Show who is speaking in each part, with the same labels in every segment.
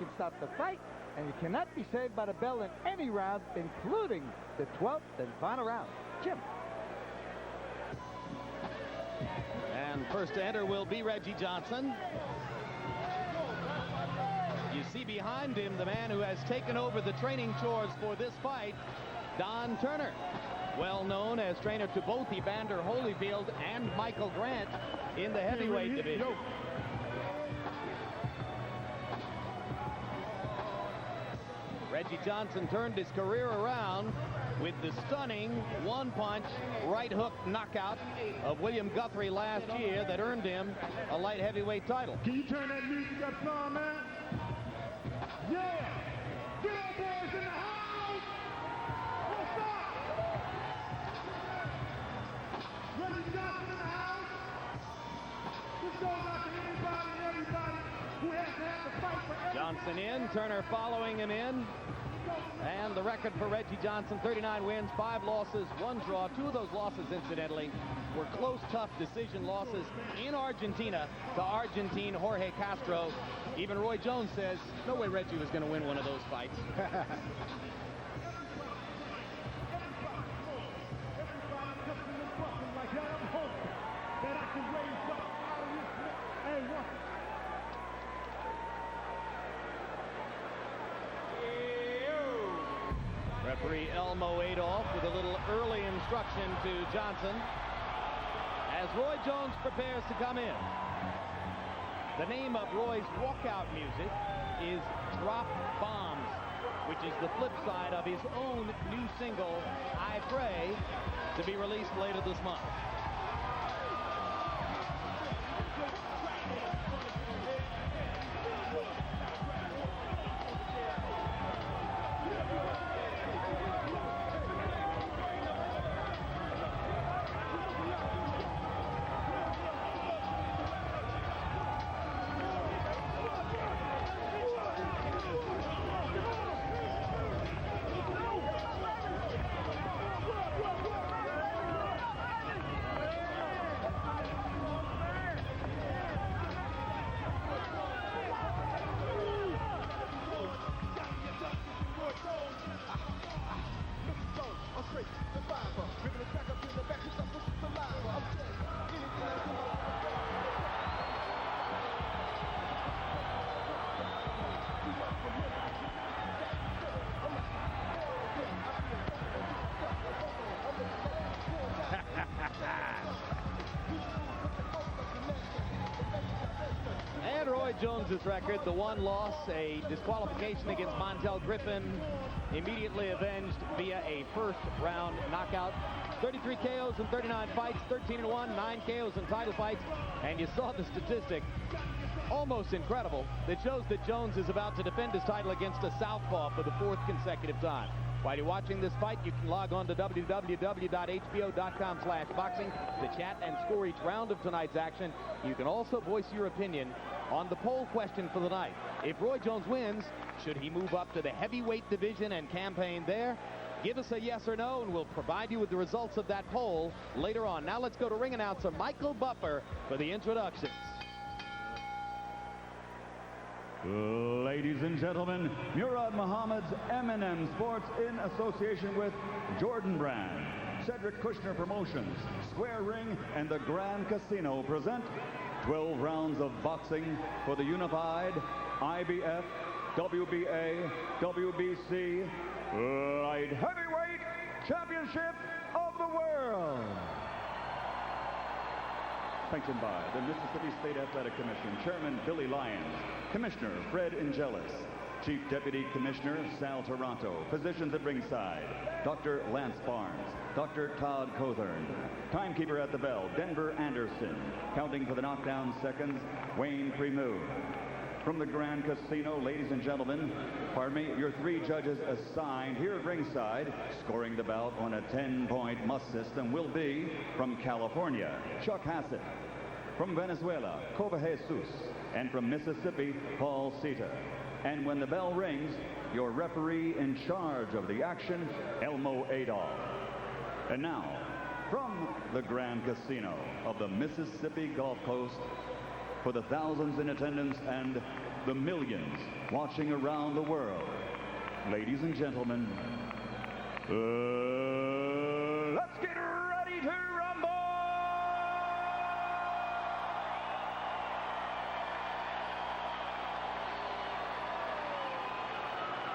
Speaker 1: can stop the fight, and you cannot be saved by the bell in any round, including the 12th and final round. Jim.
Speaker 2: And first to enter will be Reggie Johnson. You see behind him the man who has taken over the training chores for this fight, Don Turner. Well known as trainer to both Evander Holyfield and Michael Grant in the heavyweight division. Reggie Johnson turned his career around with the stunning one-punch right hook knockout of William Guthrie last year that earned him a light heavyweight title.
Speaker 3: Can you turn that music up some, man? Yeah! Get up, boys, in the house! What's up? Reggie Johnson in the house. This goes out to anybody and everybody who has to have to fight for everything.
Speaker 2: Johnson in, Turner following him in. And the record for Reggie Johnson, 39 wins, 5 losses, 1 draw. 2 of those losses, incidentally, were close, tough decision losses in Argentina to Argentine Jorge Castro. Even Roy Jones says, no way Reggie was going to win one of those fights. Referee Elmo Adolph with a little early instruction to Johnson as Roy Jones prepares to come in. The name of Roy's walkout music is Drop Bombs, which is the flip side of his own new single, I Pray, to be released later this month. And Roy Jones's record, the one loss, a disqualification against Montel Griffin, immediately avenged via a first-round knockout. 33 KOs in 39 fights, 13-1, 9 KOs in title fights. And you saw the statistic, almost incredible, that shows that Jones is about to defend his title against a southpaw for the 4th consecutive time. While you're watching this fight, you can log on to www.hbo.com/boxing to chat and score each round of tonight's action. You can also voice your opinion on the poll question for the night. If Roy Jones wins, should he move up to the heavyweight division and campaign there? Give us a yes or no, and we'll provide you with the results of that poll later on. Now let's go to ring announcer Michael Buffer for the introductions.
Speaker 4: Ladies and gentlemen, Murad Muhammad's M&M Sports in association with Jordan Brand, Cedric Kushner Promotions, Square Ring, and the Grand Casino present 12 rounds of boxing for the unified IBF, WBA, WBC Light Heavyweight Championship of the World. Sanctioned by the Mississippi State Athletic Commission, Chairman Billy Lyons, Commissioner Fred Angelis, Chief Deputy Commissioner Sal Taranto, physicians at ringside, Dr. Lance Barnes, Dr. Todd Cothern, timekeeper at the bell, Denver Anderson, counting for the knockdown seconds, Wayne Premu. From the Grand Casino, ladies and gentlemen, your 3 judges assigned here at ringside, scoring the bout on a 10-point must system will be from California, Chuck Hassett, from Venezuela, Cova Jesus, and from Mississippi, Paul Sita. And when the bell rings, your referee in charge of the action, Elmo Adolph. And now, from the Grand Casino of the Mississippi Gulf Coast, for the thousands in attendance and the millions watching around the world. Ladies and gentlemen, let's get ready to rumble!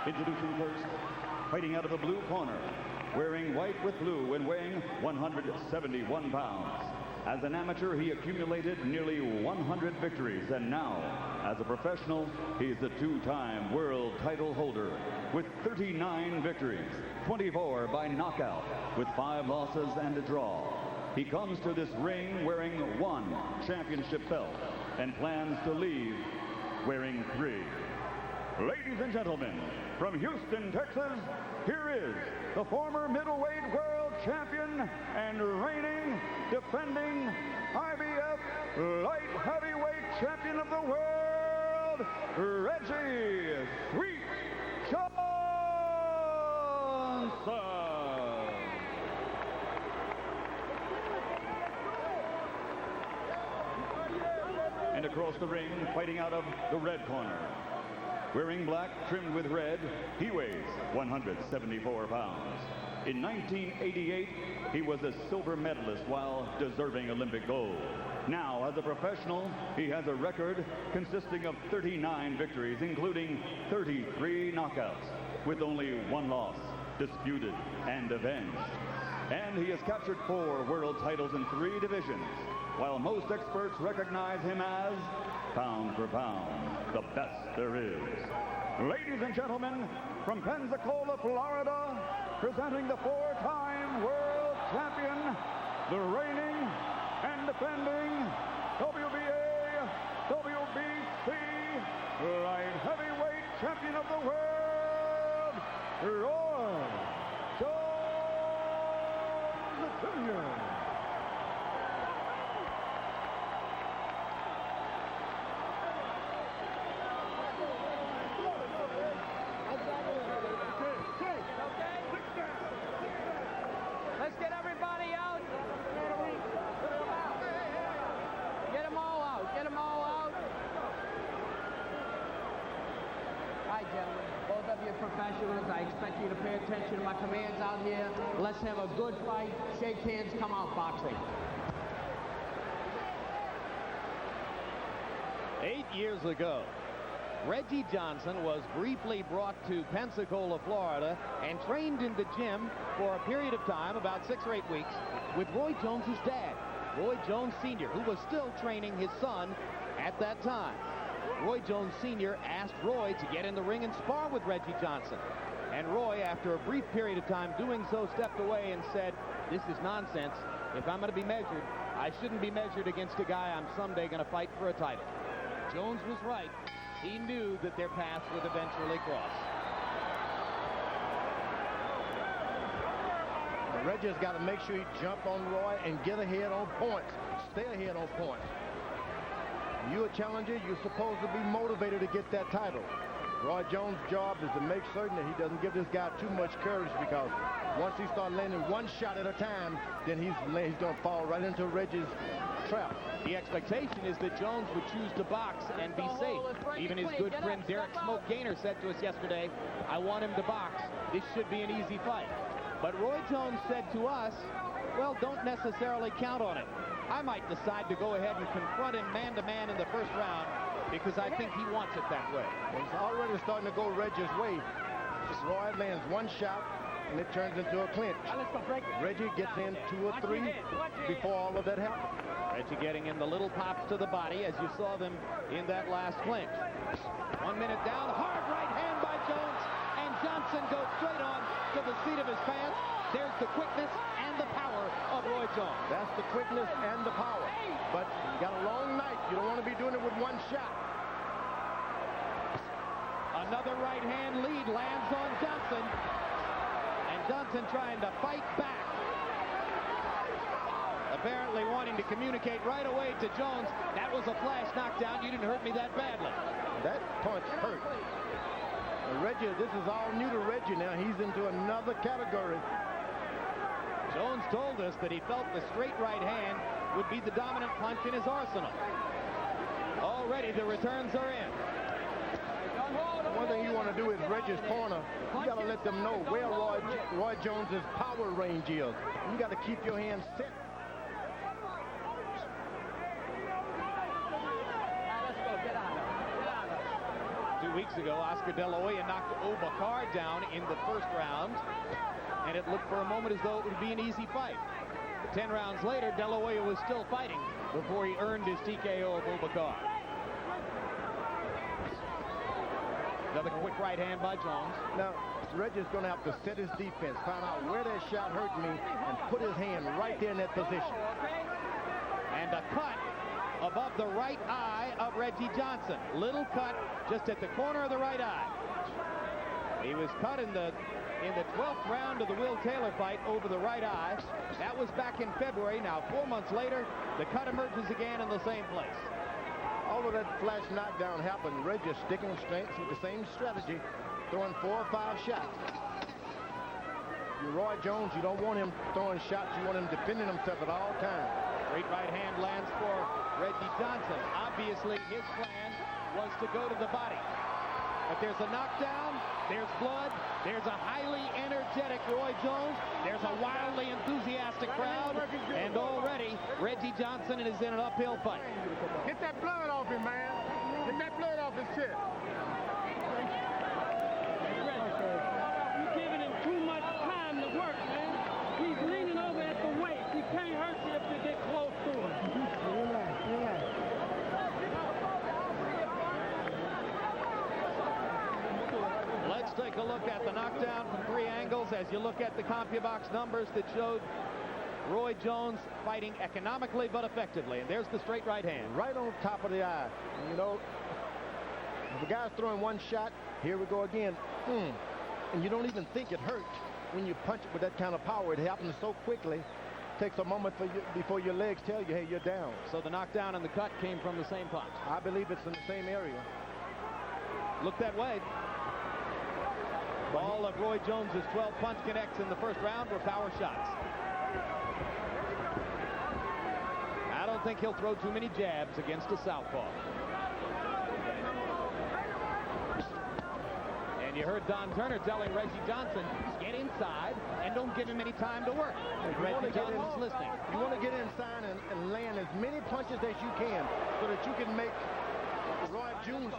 Speaker 4: Introducing first, fighting out of the blue corner, wearing white with blue and weighing 171 pounds. As an amateur, he accumulated nearly 100 victories, and now, as a professional, he's a two-time world title holder with 39 victories, 24 by knockout, with 5 losses and a draw. He comes to this ring wearing 1 championship belt and plans to leave wearing 3. Ladies and gentlemen, from Houston, Texas, here is the former middleweight world champion and reigning, defending IBF light heavyweight champion of the world, Reggie Sweet Johnson. And across the ring, fighting out of the red corner, wearing black trimmed with red, he weighs 174 pounds. In 1988, he was a silver medalist while deserving Olympic gold. Now, as a professional, he has a record consisting of 39 victories, including 33 knockouts, with only 1 loss, disputed and avenged. And he has captured 4 world titles in 3 divisions, while most experts recognize him as, pound for pound, the best there is. Ladies and gentlemen, from Pensacola, Florida, presenting the 4-time world champion, the reigning and defending WBA, WBC light heavyweight champion of the world, Roy Jones Jr.
Speaker 5: Let's get everybody out. Get them all out. Get them all out. Hi, gentlemen. Both of you are professionals. I expect you to pay attention to my commands out here. Let's have a good fight. Shake hands. Come out boxing.
Speaker 2: 8 years ago, Reggie Johnson was briefly brought to Pensacola, Florida, and trained in the gym for a period of time, about 6 or 8 weeks, with Roy Jones's dad, Roy Jones Sr., who was still training his son at that time. Roy Jones Sr. asked Roy to get in the ring and spar with Reggie Johnson. And Roy, after a brief period of time doing so, stepped away and said, "This is nonsense. If I'm going to be measured, I shouldn't be measured against a guy I'm someday going to fight for a title." Jones was right. He knew that their paths would eventually cross.
Speaker 6: Reggie's got to make sure he jump on Roy and get ahead on points. Stay ahead on points. You're a challenger, you're supposed to be motivated to get that title. Roy Jones' job is to make certain that he doesn't give this guy too much courage, because once he starts landing 1 shot at a time, then he's going to fall right into Reggie's trap.
Speaker 2: The expectation is that Jones would choose to box and be safe. Even his good friend Derek Smoke Gaynor said to us yesterday, "I want him to box. This should be an easy fight." But Roy Jones said to us, "Well, don't necessarily count on it. I might decide to go ahead and confront him man-to-man in the first round because I think he wants it that way."
Speaker 6: Well, it's already starting to go Reggie's way. Roy lands 1 shot, and it turns into a clinch. Reggie gets in 2 or 3 before all of that happens.
Speaker 2: Reggie getting in the little pops to the body, as you saw them in that last clinch. 1 minute down, hard right hand by Jones, and Johnson goes straight on to the seat of his pants. There's the quickness and the power of Roy Jones.
Speaker 6: That's the quickness and the power. But you got a long night. You don't want to be doing it with 1 shot.
Speaker 2: Another right hand lead lands on Johnson, and Johnson trying to fight back. Apparently wanting to communicate right away to Jones, "That was a flash knockdown. You didn't hurt me that badly."
Speaker 6: That punch hurt. Reggie, this is all new to Reggie now. He's into another category.
Speaker 2: Jones told us that he felt the straight right hand would be the dominant punch in his arsenal. Already the returns are in.
Speaker 6: One thing you want to do is Reggie's corner. You got to let them know where Roy Jones's power range is. You got to keep your hands set.
Speaker 5: Let's go. Get out of it.
Speaker 2: 2 weeks ago, Oscar De La Hoya knocked Obakar down in the first round, and it looked for a moment as though it would be an easy fight. 10 rounds later, De La Hoya was still fighting before he earned his TKO of Obakar. Another quick right hand by Jones.
Speaker 6: Now, Reggie's going to have to set his defense, find out where that shot hurt me, and put his hand right there in that position.
Speaker 2: And a cut above the right eye of Reggie Johnson. Little cut just at the corner of the right eye. He was cut in the 12th round of the Will Taylor fight over the right eye. That was back in February. Now, 4 months later, the cut emerges again in the same place.
Speaker 6: Although that flash knockdown happened, Reggie is sticking strength with the same strategy, throwing 4 or 5 shots. You're Roy Jones, you don't want him throwing shots, you want him defending himself at all times.
Speaker 2: Great right hand lands for Reggie Johnson. Obviously, his plan was to go to the body. But there's a knockdown, there's blood, there's a highly energetic Roy Jones, there's a wildly enthusiastic crowd, and already Reggie Johnson is in an uphill fight.
Speaker 3: Get that blood off him, man. Get that blood off his chest.
Speaker 7: You're giving him too much time to work, man. He's leaning over at the waist. He can't hurt you if you get close to him.
Speaker 2: Let's take a look at the knockdown from 3 angles as you look at the CompuBox numbers that showed Roy Jones fighting economically but effectively. And there's the straight right hand.
Speaker 6: Right on top of the eye. And you know, if a guy's throwing one shot, here we go again. And you don't even think it hurt when you punch it with that kind of power. It happens so quickly. Takes a moment for you before your legs tell you, hey, you're down.
Speaker 2: So the knockdown and the cut came from the same punch.
Speaker 6: I believe it's in the same area.
Speaker 2: Look that way. All of Roy Jones's 12 punch connects in the first round were power shots. I don't think he'll throw too many jabs against a southpaw. And you heard Don Turner telling Reggie Johnson, get inside and don't give him any time to work. Reggie Johnson's listening.
Speaker 6: You want to get inside and land as many punches as you can so that you can make Roy Jones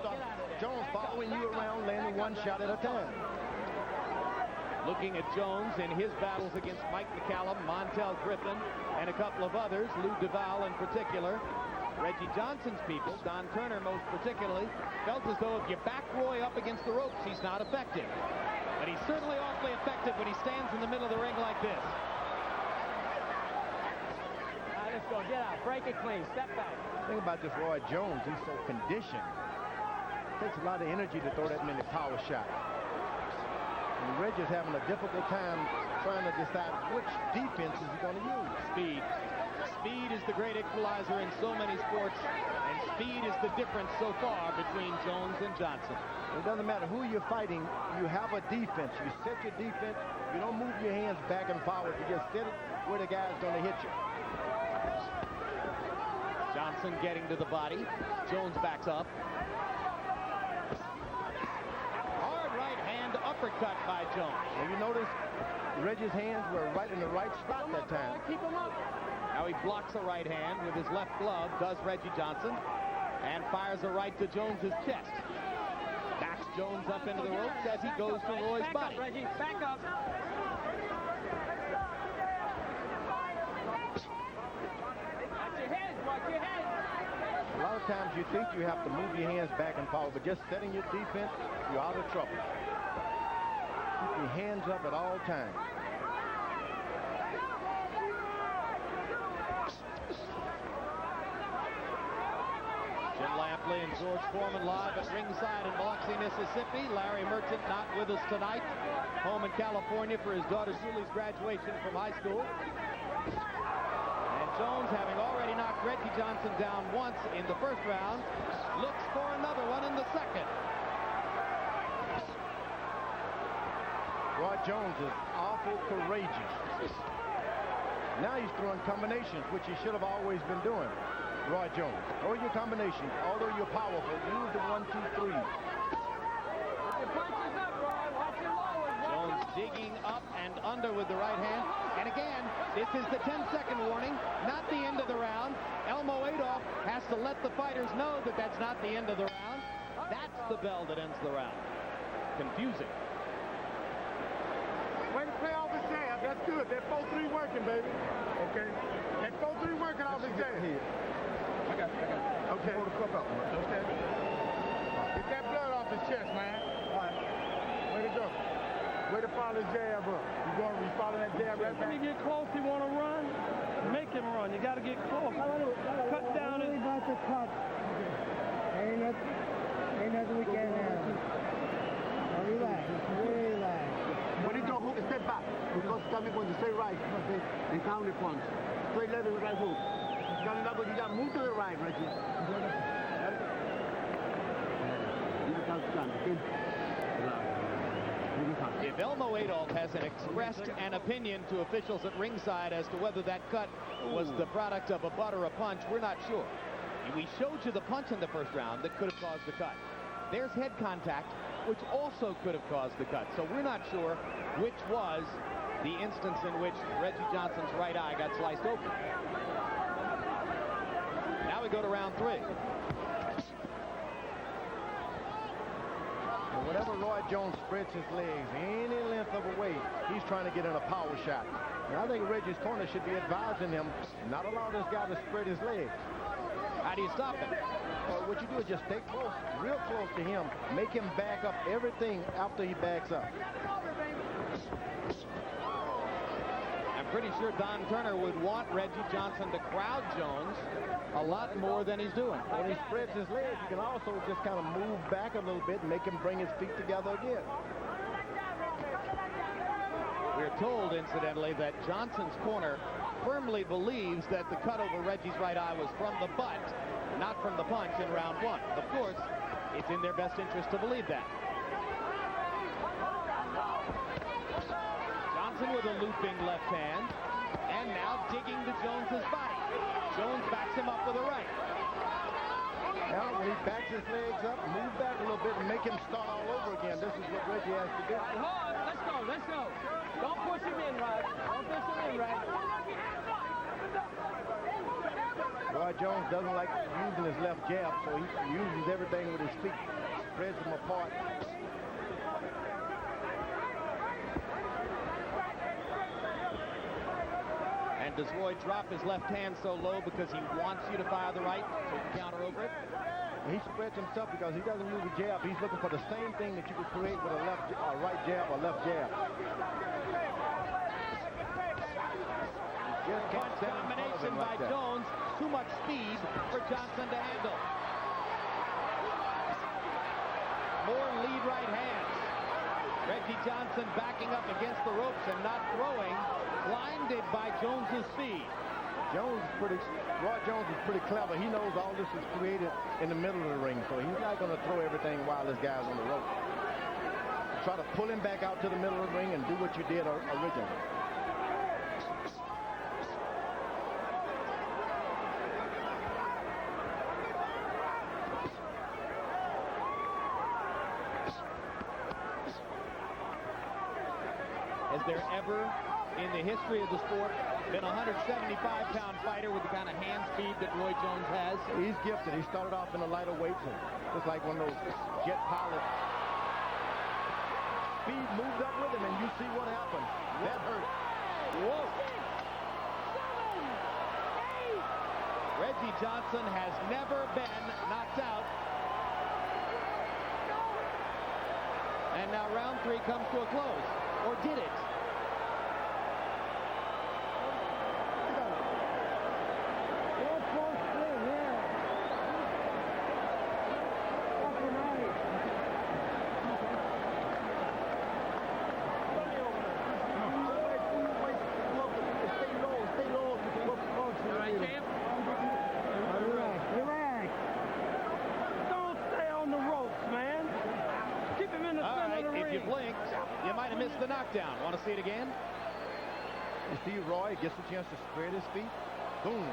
Speaker 6: following you around, landing one shot at a time.
Speaker 2: Looking at Jones in his battles against Mike McCallum, Montel Griffin, and a couple of others, Lou Duval in particular, Reggie Johnson's people, Don Turner most particularly, felt as though if you back Roy up against the ropes, he's not effective. But he's certainly awfully effective when he stands in the middle of the ring like this.
Speaker 5: All right, let's go. Get out. Break it clean. Step back.
Speaker 6: The thing about this Roy Jones, he's so conditioned. It takes a lot of energy to throw that many power shots. And Reggie's having a difficult time trying to decide which defense is he going to use.
Speaker 2: Speed. Speed is the great equalizer in so many sports, and speed is the difference so far between Jones and Johnson.
Speaker 6: It doesn't matter who you're fighting, you have a defense. You set your defense, you don't move your hands back and forward, you just set it where the guy's going to hit you.
Speaker 2: Johnson getting to the body. Jones backs up. Uppercut by Jones.
Speaker 6: Well, you notice Reggie's hands were right in the right spot that time.
Speaker 5: Keep him up.
Speaker 2: Now he blocks a right hand with his left glove, does Reggie Johnson, and fires a right to Jones's chest. Backs Jones up into the ropes as he goes to Roy's body.
Speaker 5: Back up, Reggie. Back up. Watch your head. Watch your head.
Speaker 6: A lot of times you think you have to move your hands back and forward, but just setting your defense, you're out of trouble. Keep your hands up at all times.
Speaker 2: Jim Lampley and George Foreman live at ringside in Biloxi, Mississippi. Larry Merchant not with us tonight. Home in California for his daughter Julie's graduation from high school. And Jones, having already knocked Reggie Johnson down once in the first round, looks for another one in the second.
Speaker 6: Roy Jones is awful courageous. Now he's throwing combinations, which he should have always been doing. Roy Jones, throw your combinations. Although you're powerful, use the 1, 2, 3.
Speaker 2: under with the right hand. And again, this is the 10-second warning, not the end of the round. Elmo Adolph has to let the fighters know that that's not the end of the round. That's the bell that ends the round. Confusing.
Speaker 3: Way to play off his jab. That's good. That 4-3 working, baby. Okay. That 4-3 working off his jab. I got it. Okay. Pull the cup out. Okay. Get that blood off his chest, man. All right. Way to go. Way to follow his jab up. You follow that jab right back.
Speaker 7: When he get close, he want to run. Make him run. You got to get close. Cut down his...
Speaker 8: about to cut. Ain't nothing we can't handle. Relax. Relax.
Speaker 3: When he throw hook, step back. Because coming on the straight right. Okay. And counter punch. Straight left and right hook. You got to move to the right, Reggie.
Speaker 2: If Elmo Adolph hasn't expressed an opinion to officials at ringside as to whether that cut was the product of a butt or a punch, we're not sure. We showed you the punch in the first round that could have caused the cut. There's head contact, which also could have caused the cut. So we're not sure which was the instance in which Reggie Johnson's right eye got sliced open. Now we go to round 3.
Speaker 6: Whenever Roy Jones spreads his legs any length of a way, he's trying to get in a power shot. And I think Reggie's corner should be advising him not allow this guy to spread his legs.
Speaker 2: How do you stop him?
Speaker 6: Well, what you do is just stay close, real close to him, make him back up everything after he backs up.
Speaker 2: I'm pretty sure Don Turner would want Reggie Johnson to crowd Jones a lot more than he's doing.
Speaker 6: When he spreads his legs, you can also just kind of move back a little bit and make him bring his feet together again.
Speaker 2: We're told, incidentally, that Johnson's corner firmly believes that the cut over Reggie's right eye was from the butt, not from the punch in round 1. Of course, it's in their best interest to believe that. Johnson with a looping left hand, and now digging to Jones's body. Jones backs him up with a right.
Speaker 6: Now, when he backs his legs up, move back a little bit and make him start all over again. This is what Reggie has to do.
Speaker 5: Hard. Let's go. Let's go. Don't push him in, Rod. Don't push him in, Rod.
Speaker 6: Roy Jones doesn't like using his left jab, so he uses everything with his feet, spreads them apart.
Speaker 2: And does Roy drop his left hand so low because he wants you to fire the right so you can counter over it?
Speaker 6: He spreads himself because he doesn't use a jab. He's looking for the same thing that you could create with a right jab or left jab.
Speaker 2: Punch combination by Jones. Too much speed for Johnson to handle. More lead right hands. Reggie Johnson backing up against the ropes and not throwing, blinded by Jones's speed.
Speaker 6: Roy Jones is pretty clever. He knows all this is created in the middle of the ring, so he's not going to throw everything while this guy's on the rope. Try to pull him back out to the middle of the ring and do what you did originally.
Speaker 2: Has there ever, in the history of the sport, been a 175-pound fighter with the kind of hand speed that Roy Jones has?
Speaker 6: He's gifted. He started off in the lighter weights, and just like one of those jet pilots. Speed moved up with him, and you see what happened. That hurt.
Speaker 2: Whoa. Reggie Johnson has never been knocked out. And now round 3 comes to a close. Or did it? The knockdown. Want to see it again?
Speaker 6: You see Roy gets a chance to spread his feet. Boom.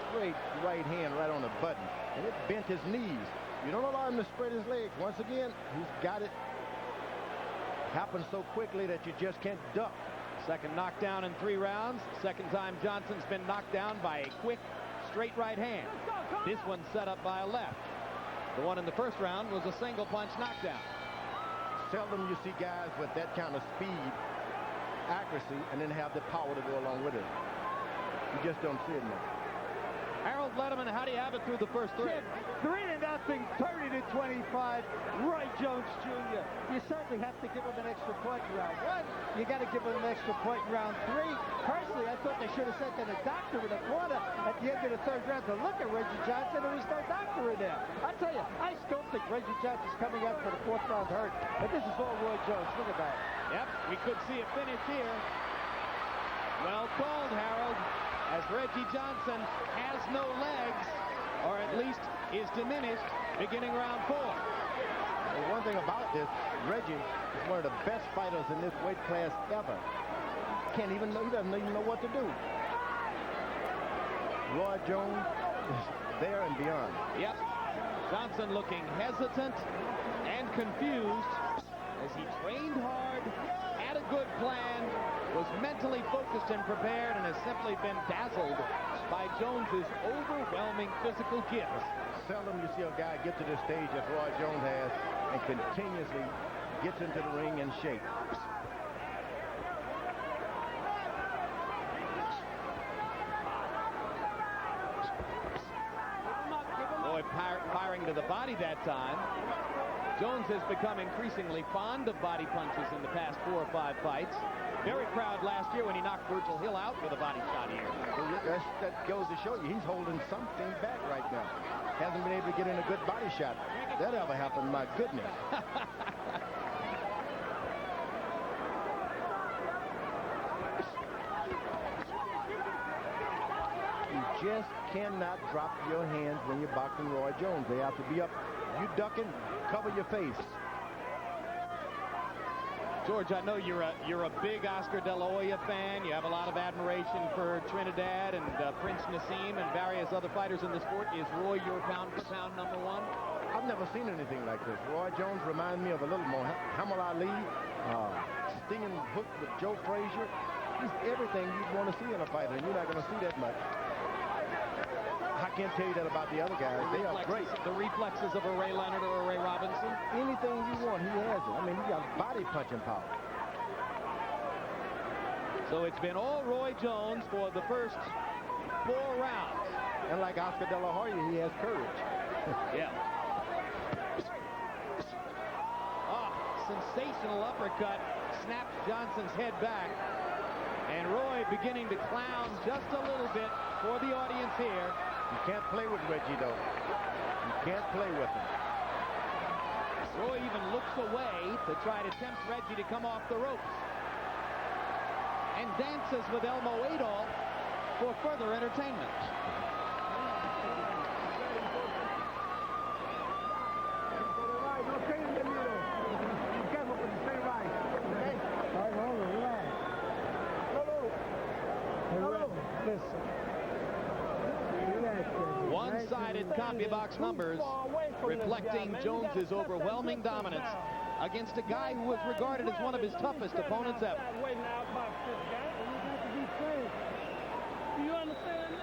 Speaker 6: Straight right hand right on the button. And it bent his knees. You don't allow him to spread his legs. Once again, he's got it. Happens so quickly that you just can't duck.
Speaker 2: Second knockdown in 3 rounds. Second time Johnson's been knocked down by a quick, straight right hand. This one set up by a left. The one in the first round was a single punch knockdown.
Speaker 6: Seldom you see guys with that kind of speed, accuracy, and then have the power to go along with it. You just don't see it now.
Speaker 2: Harold Letterman, how do you have it through the first 3?
Speaker 1: 3-0, 30-25, Roy Jones Jr. You certainly have to give him an extra point in round 1. You got to give him an extra point in round 3. Personally, I thought they should have sent in a doctor in the corner at the end of the 3rd round to look at Reggie Johnson. There was no doctor in there. I tell you, I still think Reggie Johnson's coming out for the 4th round hurt. But this is all Roy Jones. Look at that.
Speaker 2: Yep, we could see a finish here. Well called, Harold, as Reggie Johnson has no legs, or at least is diminished, beginning round 4.
Speaker 6: Well, one thing about this, Reggie is one of the best fighters in this weight class ever. He doesn't even know what to do. Roy Jones is there and beyond.
Speaker 2: Yep. Johnson looking hesitant and confused as he trained hard, had a good plan, was mentally focused and prepared, and has simply been dazzled by Jones's overwhelming physical gifts.
Speaker 6: Seldom you see a guy get to this stage as Roy Jones has and continuously gets into the ring in shape.
Speaker 2: Boy, firing to the body that time. Jones has become increasingly fond of body punches in the past 4 or 5 fights. Very proud last year when he knocked Virgil Hill out with a body shot here.
Speaker 6: That goes to show you he's holding something back right now. Hasn't been able to get in a good body shot. That ever happened, my goodness. You just cannot drop your hands when you're boxing Roy Jones. They have to be up. You ducking, cover your face.
Speaker 2: George, I know you're a big Oscar De La Hoya fan. You have a lot of admiration for Trinidad and Prince Nassim and various other fighters in the sport. Is Roy your pound-for-pound #1?
Speaker 6: I've never seen anything like this. Roy Jones reminds me of a little more Muhammad Ali, stinging hook with Joe Frazier. He's everything you'd want to see in a fighter, and you're not going to see that much. I can't tell you that about the other guys. They are great.
Speaker 2: The reflexes of a Ray Leonard or a Ray Robinson.
Speaker 6: Anything you want, he has it. I mean, he got body punching power.
Speaker 2: So it's been all Roy Jones for the first 4 rounds.
Speaker 6: And like Oscar De La Hoya, he has courage.
Speaker 2: Yeah. Sensational uppercut snapped Johnson's head back. And Roy beginning to clown just a little bit for the audience here.
Speaker 6: You can't play with Reggie, though. You can't play with him.
Speaker 2: Roy even looks away to try to tempt Reggie to come off the ropes. And dances with Elmo Adolph for further entertainment. One-sided CompuBox numbers reflecting Jones's overwhelming dominance against a guy who was regarded as one of his toughest opponents ever.
Speaker 7: You understand?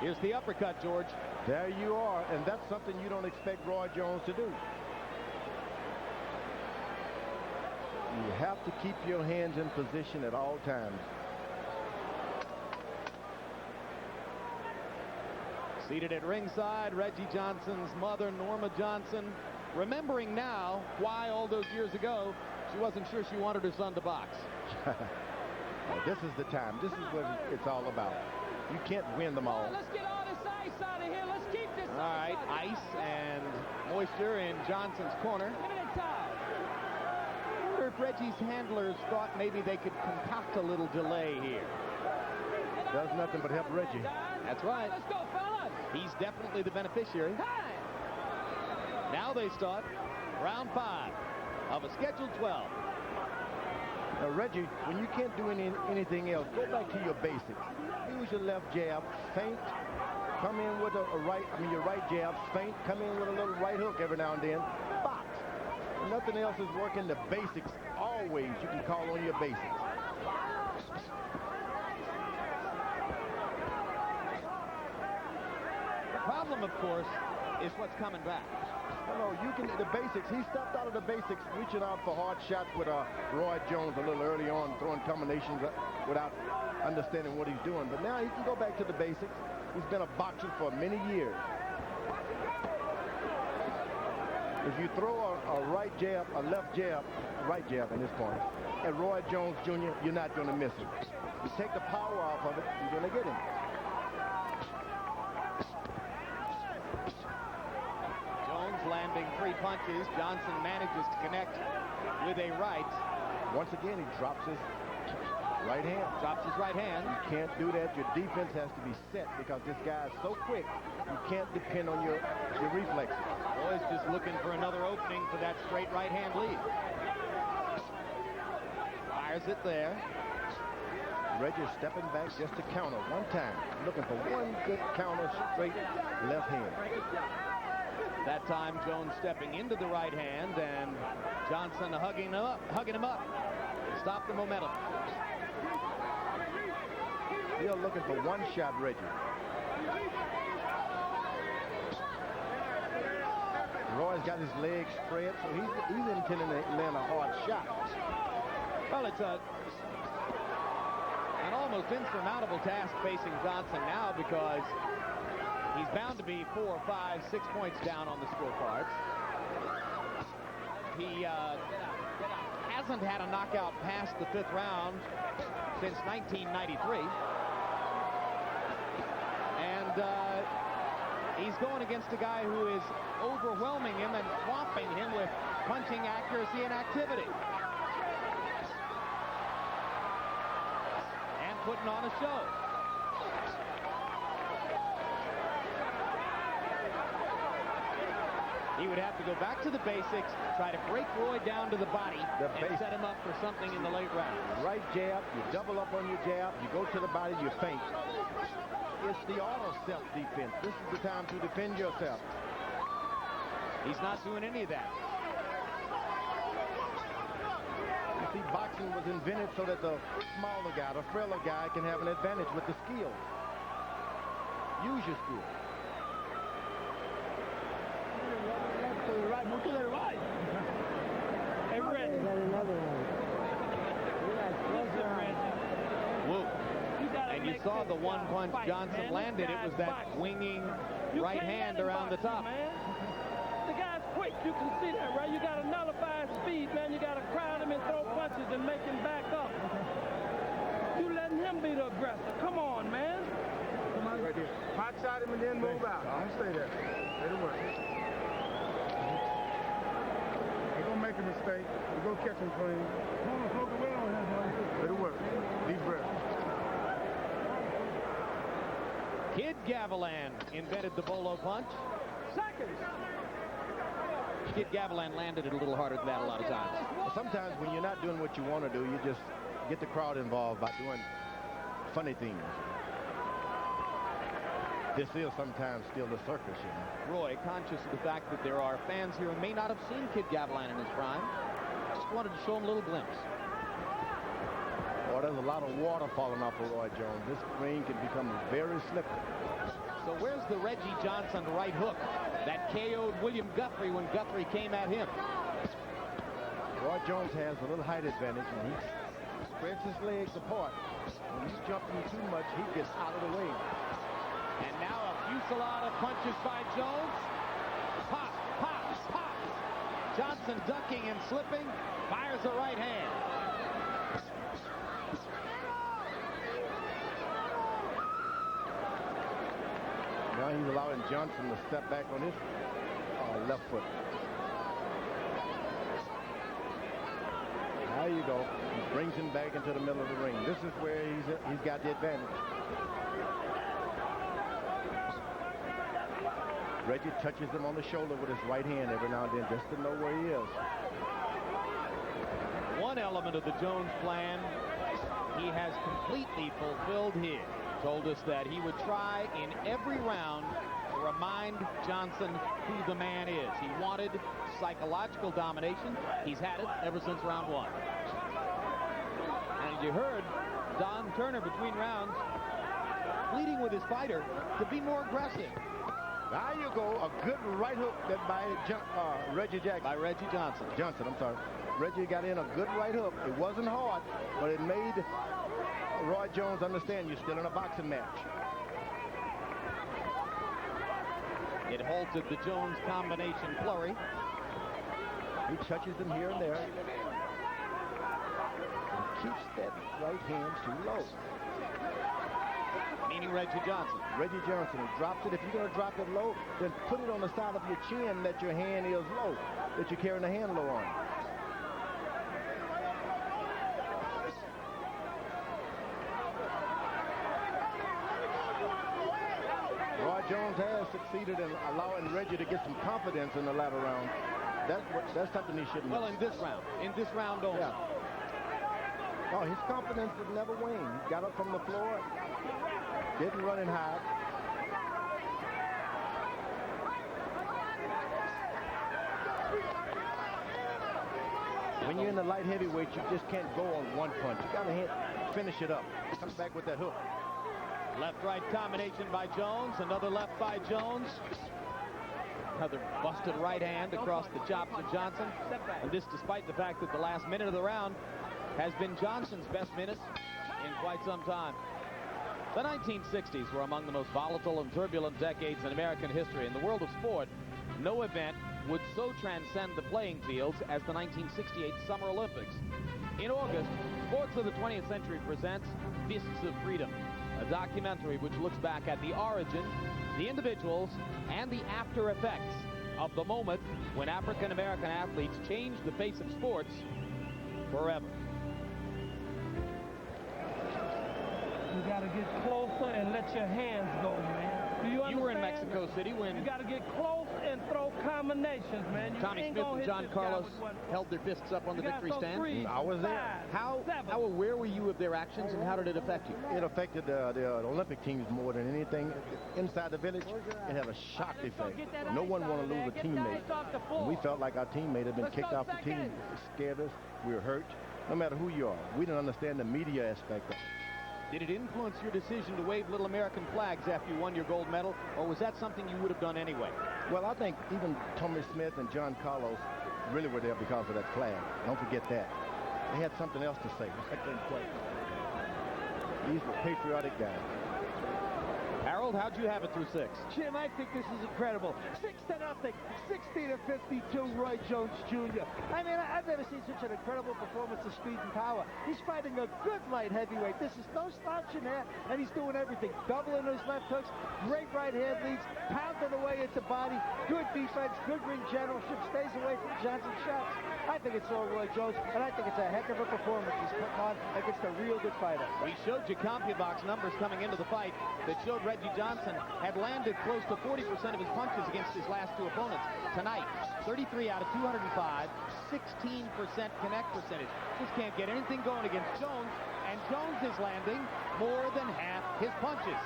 Speaker 2: Here's the uppercut, George.
Speaker 6: There you are, and that's something you don't expect Roy Jones to do. You have to keep your hands in position at all times.
Speaker 2: Seated at ringside, Reggie Johnson's mother, Norma Johnson, remembering now why all those years ago she wasn't sure she wanted her son to box.
Speaker 6: Well, this is the time. This is what it's all about. You can't win them all.
Speaker 7: Let's get all this ice out of here. Let's keep this
Speaker 2: All right, ice and moisture in Johnson's corner.
Speaker 7: Give me the tie.
Speaker 2: I wonder if Reggie's handlers thought maybe they could concoct a little delay here.
Speaker 6: Does nothing but help Reggie.
Speaker 2: That's right.
Speaker 7: Let's go, fellas.
Speaker 2: He's definitely the beneficiary.
Speaker 7: Time.
Speaker 2: Now they start round 5 of a scheduled 12.
Speaker 6: Now, Reggie, when you can't do anything else, go back to your basics. Use your left jab, feint, come in with your right jab, feint, come in with a little right hook every now and then, box. Nothing else is working. The basics, always, you can call on your basics.
Speaker 2: The problem, of course, is what's coming back.
Speaker 6: No, you can, the basics. He stepped out of the basics, reaching out for hard shots with Roy Jones a little early on, throwing combinations without understanding what he's doing. But now he can go back to the basics. He's been a boxer for many years. If you throw a right jab, a left jab, right jab at this point, at Roy Jones Jr., you're not going to miss him. You take the power off of it, you're going to get him.
Speaker 2: Landing 3 punches. Johnson manages to connect with a right.
Speaker 6: Once again, he drops his right hand.
Speaker 2: Drops his right hand.
Speaker 6: You can't do that. Your defense has to be set because this guy is so quick. You can't depend on your reflexes.
Speaker 2: Boy's just looking for another opening for that straight right hand lead. Fires it there.
Speaker 6: Reggie stepping back just to counter one time. Looking for one good counter straight left hand.
Speaker 2: That time, Jones stepping into the right hand, and Johnson hugging him up. Stop the momentum.
Speaker 6: Still looking for one shot, Reggie. Roy's got his legs spread, so he's intending to land a hard shot.
Speaker 2: Well, it's an almost insurmountable task facing Johnson now because he's bound to be 4, 5, 6 points down on the scorecards. He hasn't had a knockout past the 5th round since 1993. And he's going against a guy who is overwhelming him and swamping him with punching accuracy and activity. And putting on a show. He would have to go back to the basics, try to break Roy down to the body, and set him up for something in the late round.
Speaker 6: Right jab, you double up on your jab, you go to the body, you feint. It's the auto self-defense. This is the time to defend yourself.
Speaker 2: He's not doing any of that.
Speaker 6: You see, boxing was invented so that the smaller guy, the frailer guy, can have an advantage with the skill. Use your skill.
Speaker 7: Move to the right. Hey, Reggie.
Speaker 2: Whoa. And you saw the one punch Johnson landed. It was that winging right hand around the top.
Speaker 7: Man. The guy's quick. You can see that, right? You got to nullify his speed, man. You got to crowd him and throw punches and make him back up. You letting him be the aggressor. Come on, man.
Speaker 3: Come on, right there. Hot shot him and then move out. Don't stay there. Let it work. Make a mistake. We go catch him clean. Let it work. Deep breath.
Speaker 2: Kid Gavilan invented the bolo punch.
Speaker 7: Seconds.
Speaker 2: Kid Gavilan landed it a little harder than that a lot of times.
Speaker 6: Well, sometimes when you're not doing what you want to do, you just get the crowd involved by doing funny things. This is sometimes still the circus, you know.
Speaker 2: Roy, conscious of the fact that there are fans here who may not have seen Kid Gavilan in his prime, just wanted to show him a little glimpse.
Speaker 6: Well, there's a lot of water falling off of Roy Jones. This ring can become very slippery.
Speaker 2: So where's the Reggie Johnson right hook that KO'd William Guthrie when Guthrie came at him?
Speaker 6: Roy Jones has a little height advantage, and he spreads his legs apart. When he's jumping too much, he gets out of the way.
Speaker 2: And now a fusillade of punches by Jones. Pop, pop, pop. Johnson ducking and slipping, fires a right hand.
Speaker 6: Now he's allowing Johnson to step back on his left foot. There you go. He brings him back into the middle of the ring. This is where he's got the advantage. Reggie touches him on the shoulder with his right hand every now and then just to know where he is.
Speaker 2: One element of the Jones plan he has completely fulfilled here. Told us that he would try in every round to remind Johnson who the man is. He wanted psychological domination. He's had it ever since round 1. And You heard Don Turner between rounds pleading with his fighter to be more aggressive.
Speaker 6: There you go. A good right hook that by Reggie Jackson.
Speaker 2: By Reggie Johnson.
Speaker 6: I'm sorry. Reggie got in a good right hook. It wasn't hard, but it made Roy Jones understand you're still in a boxing match.
Speaker 2: It halted the Jones combination flurry.
Speaker 6: He touches them here and there. And keeps that right hand too low.
Speaker 2: Meaning Reggie Johnson.
Speaker 6: Reggie Johnson drops it. If you're going to drop it low, then put it on the side of your chin that your hand is low, that you're carrying the hand low on. Roy Jones has succeeded in allowing Reggie to get some confidence in the latter round. That's something he shouldn't.
Speaker 2: Well, in this round only.
Speaker 6: Yeah. Oh, his confidence would never wane. He got up from the floor, didn't run and hide. When you're in the light heavyweight, you just can't go on one punch. You got to finish it up. Comes back with that hook.
Speaker 2: Left-right combination by Jones. Another left by Jones. Another busted right hand across the chops of Johnson. And this despite the fact that the last minute of the round has been Johnson's best minute in quite some time. The 1960s were among the most volatile and turbulent decades in American history. In the world of sport, no event would so transcend the playing fields as the 1968 Summer Olympics. In August, Sports of the 20th Century presents Fists of Freedom, a documentary which looks back at the origin, the individuals, and the after effects of the moment when African-American athletes changed the face of sports forever.
Speaker 7: You got to get closer and let your hands go, man. Do you understand?
Speaker 2: You were in Mexico City when
Speaker 7: you got to get close and throw combinations, man. You
Speaker 2: Tommy Smith and John Carlos held their fists up on the victory stand.
Speaker 6: I was there.
Speaker 2: How aware were you of their actions, and how did it affect you?
Speaker 6: It affected the Olympic teams more than anything. Inside the village, it had a shock effect. No one wanted to lose a teammate. And we felt like our teammate had been kicked off the team. It scared us. We were hurt. No matter who you are, we didn't understand the media aspect of it.
Speaker 2: Did it influence your decision to wave little American flags after you won your gold medal, or was that something you would have done anyway?
Speaker 6: Well, I think even Tommy Smith and John Carlos really were there because of that flag. Don't forget that. They had something else to say. These were patriotic guys.
Speaker 2: Harold, how'd you have it through 6?
Speaker 1: Jim, I think this is incredible. 6-0, 60-52, Roy Jones Jr. I mean, I've never seen such an incredible performance of speed and power. He's fighting a good light heavyweight. This is no slouch in there, and he's doing everything. Doubling his left hooks, great right hand leads, pounding away at the body, good defense, good ring generalship, stays away from Johnson's shots. I think it's all Roy Jones, and I think it's a heck of a performance he's putting on against a real good fighter.
Speaker 2: We showed you CompuBox numbers coming into the fight that showed Reggie Johnson had landed close to 40% of his punches against his last two opponents. Tonight, 33 out of 205, 16% connect percentage. Just can't get anything going against Jones, and Jones is landing more than half his punches.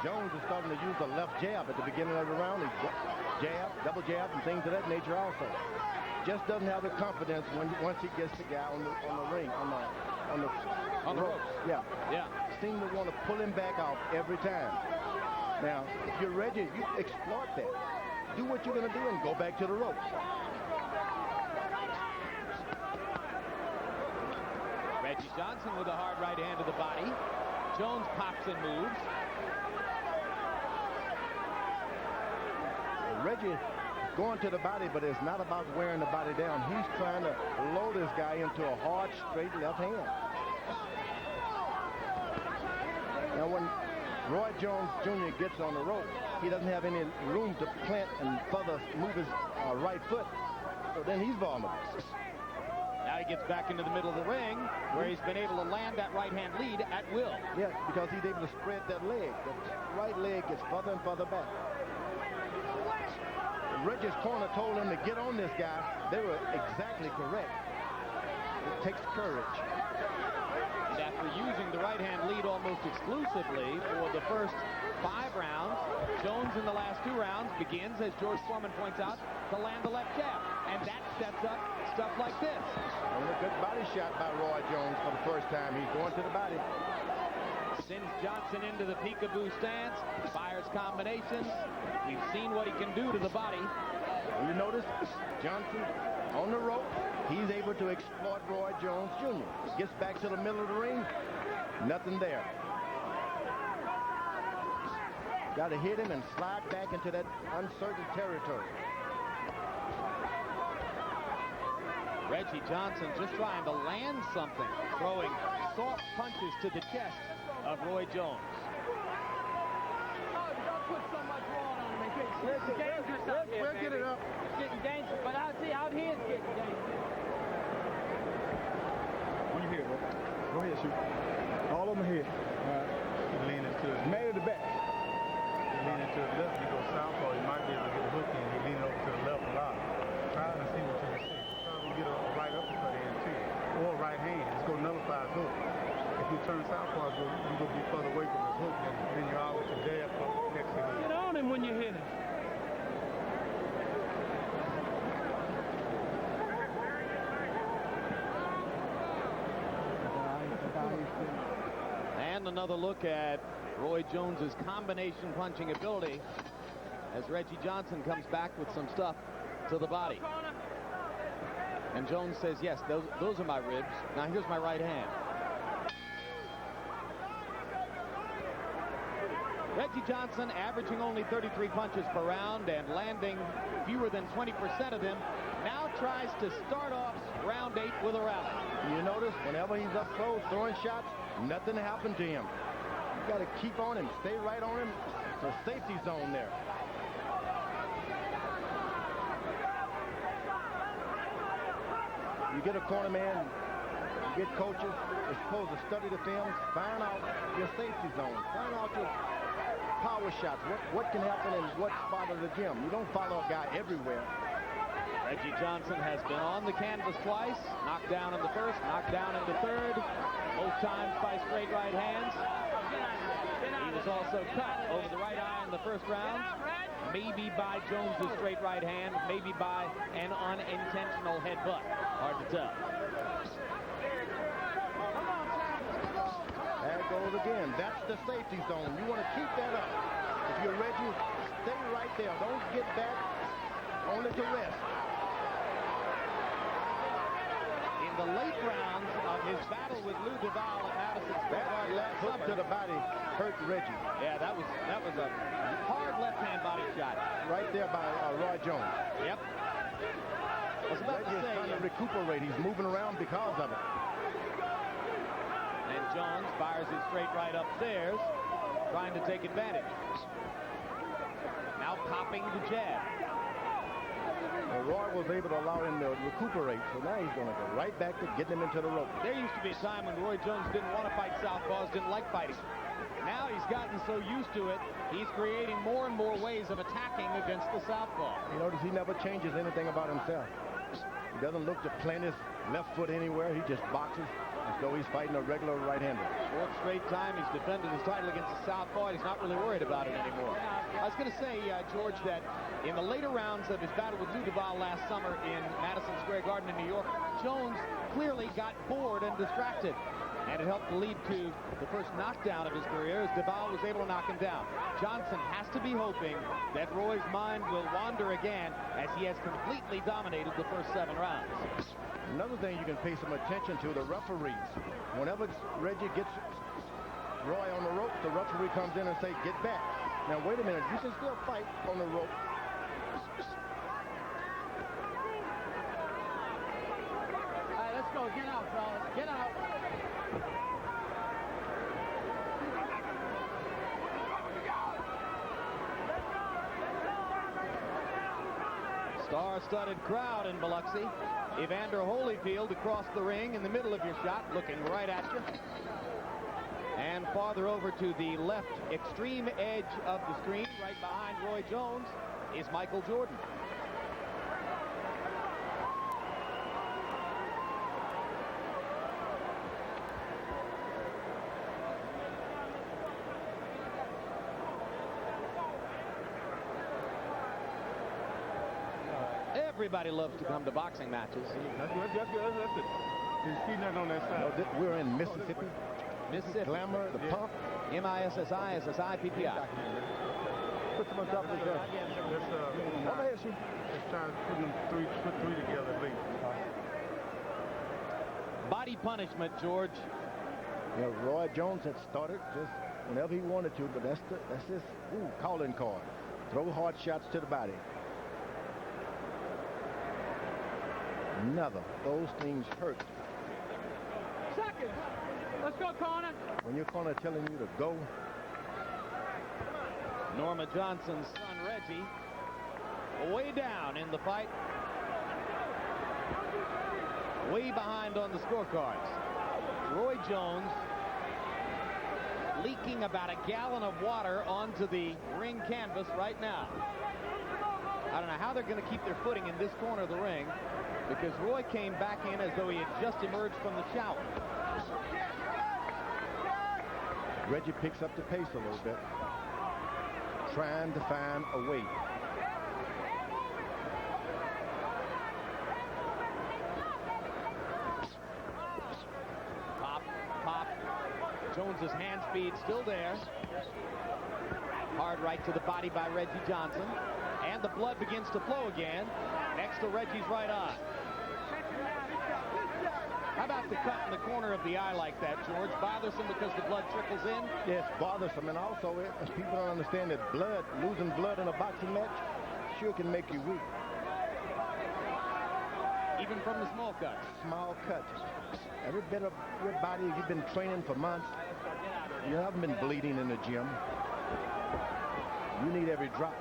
Speaker 6: Jones is starting to use the left jab at the beginning of the round. He jab, double jab, and things of that nature also. Just doesn't have the confidence once he gets the guy on the ring, on the ropes. Yeah. Seem to want to pull him back off every time. Now, if you're Reggie, you exploit that. Do what you're going to do and go back to the ropes.
Speaker 2: Reggie Johnson with a hard right hand to the body. Jones pops and moves.
Speaker 6: Reggie going to the body, but it's not about wearing the body down. He's trying to load this guy into a hard, straight left hand. Now, when Roy Jones Jr. gets on the rope, he doesn't have any room to plant and further move his right foot, so then he's vulnerable.
Speaker 2: Now he gets back into the middle of the ring, where he's been able to land that right-hand lead at will.
Speaker 6: Yeah, because he's able to spread that leg. The right leg gets further and further back. Reggie's corner told him to get on this guy. They were exactly correct. It takes courage.
Speaker 2: And after using the right-hand lead almost exclusively for the first 5 rounds, Jones in the last 2 rounds begins, as George Foreman points out, to land the left jab. And that sets up stuff like this.
Speaker 6: And a good body shot by Roy Jones for the first time. He's going to the body.
Speaker 2: Sends Johnson into the peekaboo stance, fires combinations. We've seen what he can do to the body.
Speaker 6: Well, you notice Johnson on the rope. He's able to exploit Roy Jones Jr. Gets back to the middle of the ring. Nothing there. Got to hit him and slide back into that uncertain territory.
Speaker 2: Reggie Johnson just trying to land something, throwing soft punches to the chest of Roy Jones.
Speaker 5: Oh, don't put so much water on him. It's dangerous out here,
Speaker 3: We'll get it up.
Speaker 5: It's getting dangerous, but out here it's getting dangerous.
Speaker 3: When you hit, bro. Go ahead, shoot. All of them hit. All right. Lean into it. Man at the back. Lean into the left, you go southpaw, you might be able to get a hook in. You lean over to the left a lot. Try to see what you can see. Try to get a right uppercut in too. Or right hand. Just go nullify his hook. If you turn southpaw, you go be further away from his hook, and then you're out with your jab next to him.
Speaker 7: Get on him when you hit him.
Speaker 2: And another look at Roy Jones's combination punching ability as Reggie Johnson comes back with some stuff to the body. And Jones says, yes, those are my ribs. Now here's my right hand. Reggie Johnson averaging only 33 punches per round and landing fewer than 20% of them. Now tries to start off round 8 with a rally.
Speaker 6: You notice whenever he's up close throwing shots, nothing happened to him. You got to keep on him, stay right on him. It's a safety zone there. You get a corner man, you get coaches, they're supposed to study the film, find out your safety zone, find out your power shots, what can happen in what spot of the gym. You don't follow a guy everywhere.
Speaker 2: Reggie Johnson has been on the canvas twice, knocked down in the first, knocked down in the third, both times by straight right hands. He was also cut over the right eye in the first round, maybe by Jones's straight right hand, maybe by an unintentional headbutt. Hard to tell.
Speaker 6: There it goes again. That's the safety zone. You want to keep that up. If you're Reggie, stay right there. Don't get back only to rest.
Speaker 2: In the late rounds of his battle with Lou Duval at Madison Square Garden last
Speaker 6: Hook
Speaker 2: summer,
Speaker 6: to the body hurt Reggie.
Speaker 2: yeah, that was a hard left-hand body shot.
Speaker 6: Right there by Roy Jones.
Speaker 2: Yep. I was about
Speaker 6: Reggie
Speaker 2: to
Speaker 6: is
Speaker 2: say,
Speaker 6: trying to recuperate. He's moving around because of it.
Speaker 2: and Jones fires his straight right upstairs, trying to take advantage. Now popping the jab.
Speaker 6: Roy was able to allow him to recuperate, so now he's going to go right back to getting him into the rope.
Speaker 2: There used to be a time when Roy Jones didn't want to fight southpaws, didn't like fighting. Now he's gotten so used to it, he's creating more and more ways of attacking against the southpaw.
Speaker 6: You notice he never changes anything about himself. He doesn't look to plant his left foot anywhere. He just boxes as though he's fighting a regular right-hander.
Speaker 2: 4th straight time he's defended his title against the southpaw. He's not really worried about it anymore. I was going to say, George, that in the later rounds of his battle with Lou Duval last summer in Madison Square Garden in New York, Jones clearly got bored and distracted. And it helped lead to the first knockdown of his career as Duval was able to knock him down. Johnson has to be hoping that Roy's mind will wander again as he has completely dominated the first 7 rounds.
Speaker 6: Another thing you can pay some attention to, the referees. Whenever Reggie gets Roy on the ropes, the referee comes in and says, get back. Now, wait a minute. You can still fight on the rope.
Speaker 5: All right, let's go. Get out, fellas. Get out.
Speaker 2: Star-studded crowd in Biloxi. Evander Holyfield across the ring in the middle of your shot, looking right at you. And farther over to the left extreme edge of the screen, right behind Roy Jones, is Michael Jordan. Everybody loves to come to boxing matches.
Speaker 3: That's good. You see nothing on that side.
Speaker 6: No, we're in Mississippi.
Speaker 2: Mississippi.
Speaker 6: Glamour, the pump.
Speaker 2: MISSI, SSI, PPI.
Speaker 6: Put some on top of the gun.
Speaker 3: Let's try to put three together at least.
Speaker 2: Body punishment, George.
Speaker 6: You know, Roy Jones had started just whenever he wanted to, but that's his calling card. Throw hard shots to the body. Another. Those things hurt.
Speaker 5: Seconds. Let's go, corner.
Speaker 6: When your corner telling you to go.
Speaker 2: Norma Johnson's son, Reggie, way down in the fight. Way behind on the scorecards. Roy Jones leaking about a gallon of water onto the ring canvas right now. I don't know how they're going to keep their footing in this corner of the ring, because Roy came back in as though he had just emerged from the shower.
Speaker 6: Reggie picks up the pace a little bit, trying to find a way.
Speaker 2: Pop. Jones's hand speed still there. Hard right to the body by Reggie Johnson. And the blood begins to flow again next to Reggie's right eye. How about the cut in the corner of the eye like that, George? Bothersome because the blood trickles in?
Speaker 6: Yes, bothersome. And also, people don't understand that losing blood in a boxing match sure can make you weak.
Speaker 2: Even from the small cuts?
Speaker 6: Small cuts. Every bit of your body, you've been training for months. You haven't been bleeding in the gym. You need every drop.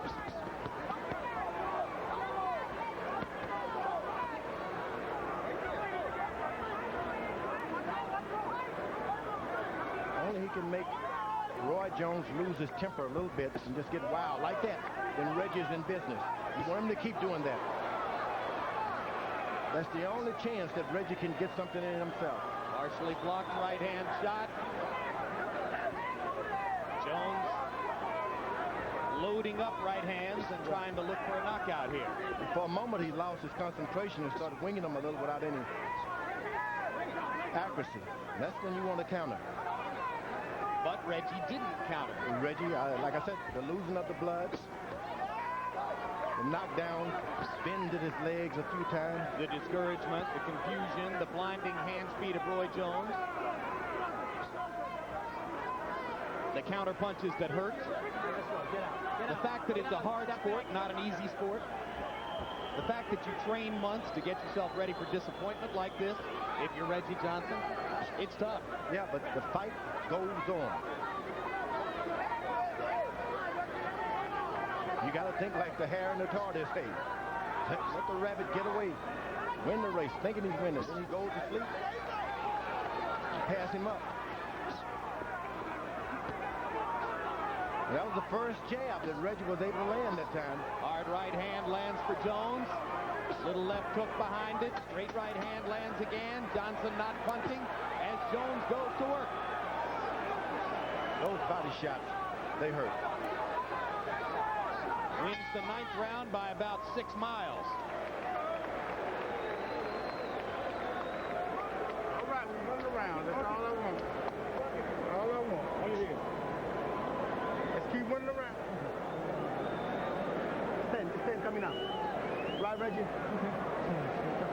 Speaker 6: Only he can make Roy Jones lose his temper a little bit and just get wild like that. Then Reggie's in business. You want him to keep doing that. That's the only chance that Reggie can get something in himself.
Speaker 2: Partially blocked right hand shot. Jones loading up right hands and trying to look for a knockout here.
Speaker 6: For a moment, he lost his concentration and started winging them a little without any accuracy. That's when you want to counter.
Speaker 2: But Reggie didn't counter.
Speaker 6: Reggie, like I said, the losing of the blood, the knockdown, bended his legs a few times.
Speaker 2: The discouragement, the confusion, the blinding hand speed of Roy Jones. The counter punches that hurt. The fact that it's a hard sport, not an easy sport. The fact that you train months to get yourself ready for disappointment like this, if you're Reggie Johnson, it's tough.
Speaker 6: Yeah, but the fight goes on. You got to think like the hare in the tortoise. Hey, let the rabbit get away. Win the race, thinking he's winning. Then he goes to sleep. Pass him up. That was the first jab that Reggie was able to land that time.
Speaker 2: Hard right hand lands for Jones. Little left hook behind it. Straight right hand lands again. Johnson not punching as Jones goes to work.
Speaker 6: Those body shots, they hurt.
Speaker 2: Wins the 9th round by about 6 miles.
Speaker 3: All right, we run around. That's all I want. All I want. What it is. Let's keep running around. Stand coming out. Right, Reggie?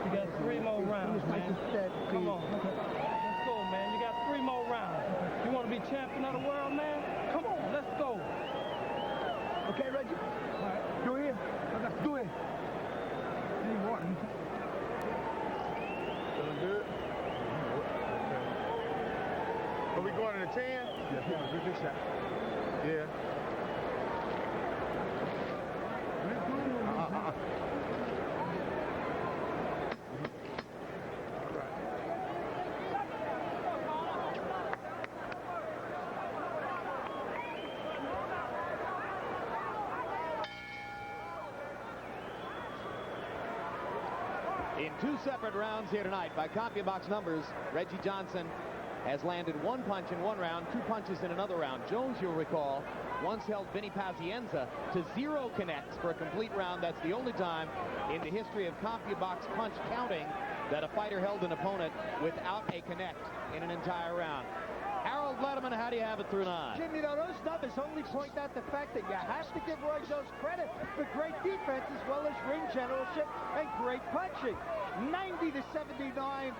Speaker 7: You got 3 more rounds, man. Come on. Let's go, man. You got 3 more rounds. You want to be champion of the world, man? Come on, let's go.
Speaker 3: Okay, Reggie? All right. Do it. Let's do it. Need water. Feeling good? Are we going to the 10? Yeah, good shot. Yeah.
Speaker 2: In 2 separate rounds here tonight, by CompuBox numbers, Reggie Johnson has landed 1 punch in 1 round, 2 punches in another round. Jones, you'll recall, once held Vinny Pazienza to 0 connects for a complete round. That's the only time in the history of CompuBox punch counting that a fighter held an opponent without a connect in an entire round. Harold Letterman, how do you have it through 9?
Speaker 1: Jim, you know, those numbers only point out the fact that you have to give Roy Jones credit for great defense as well as ring generalship and great punching. 90-79, 9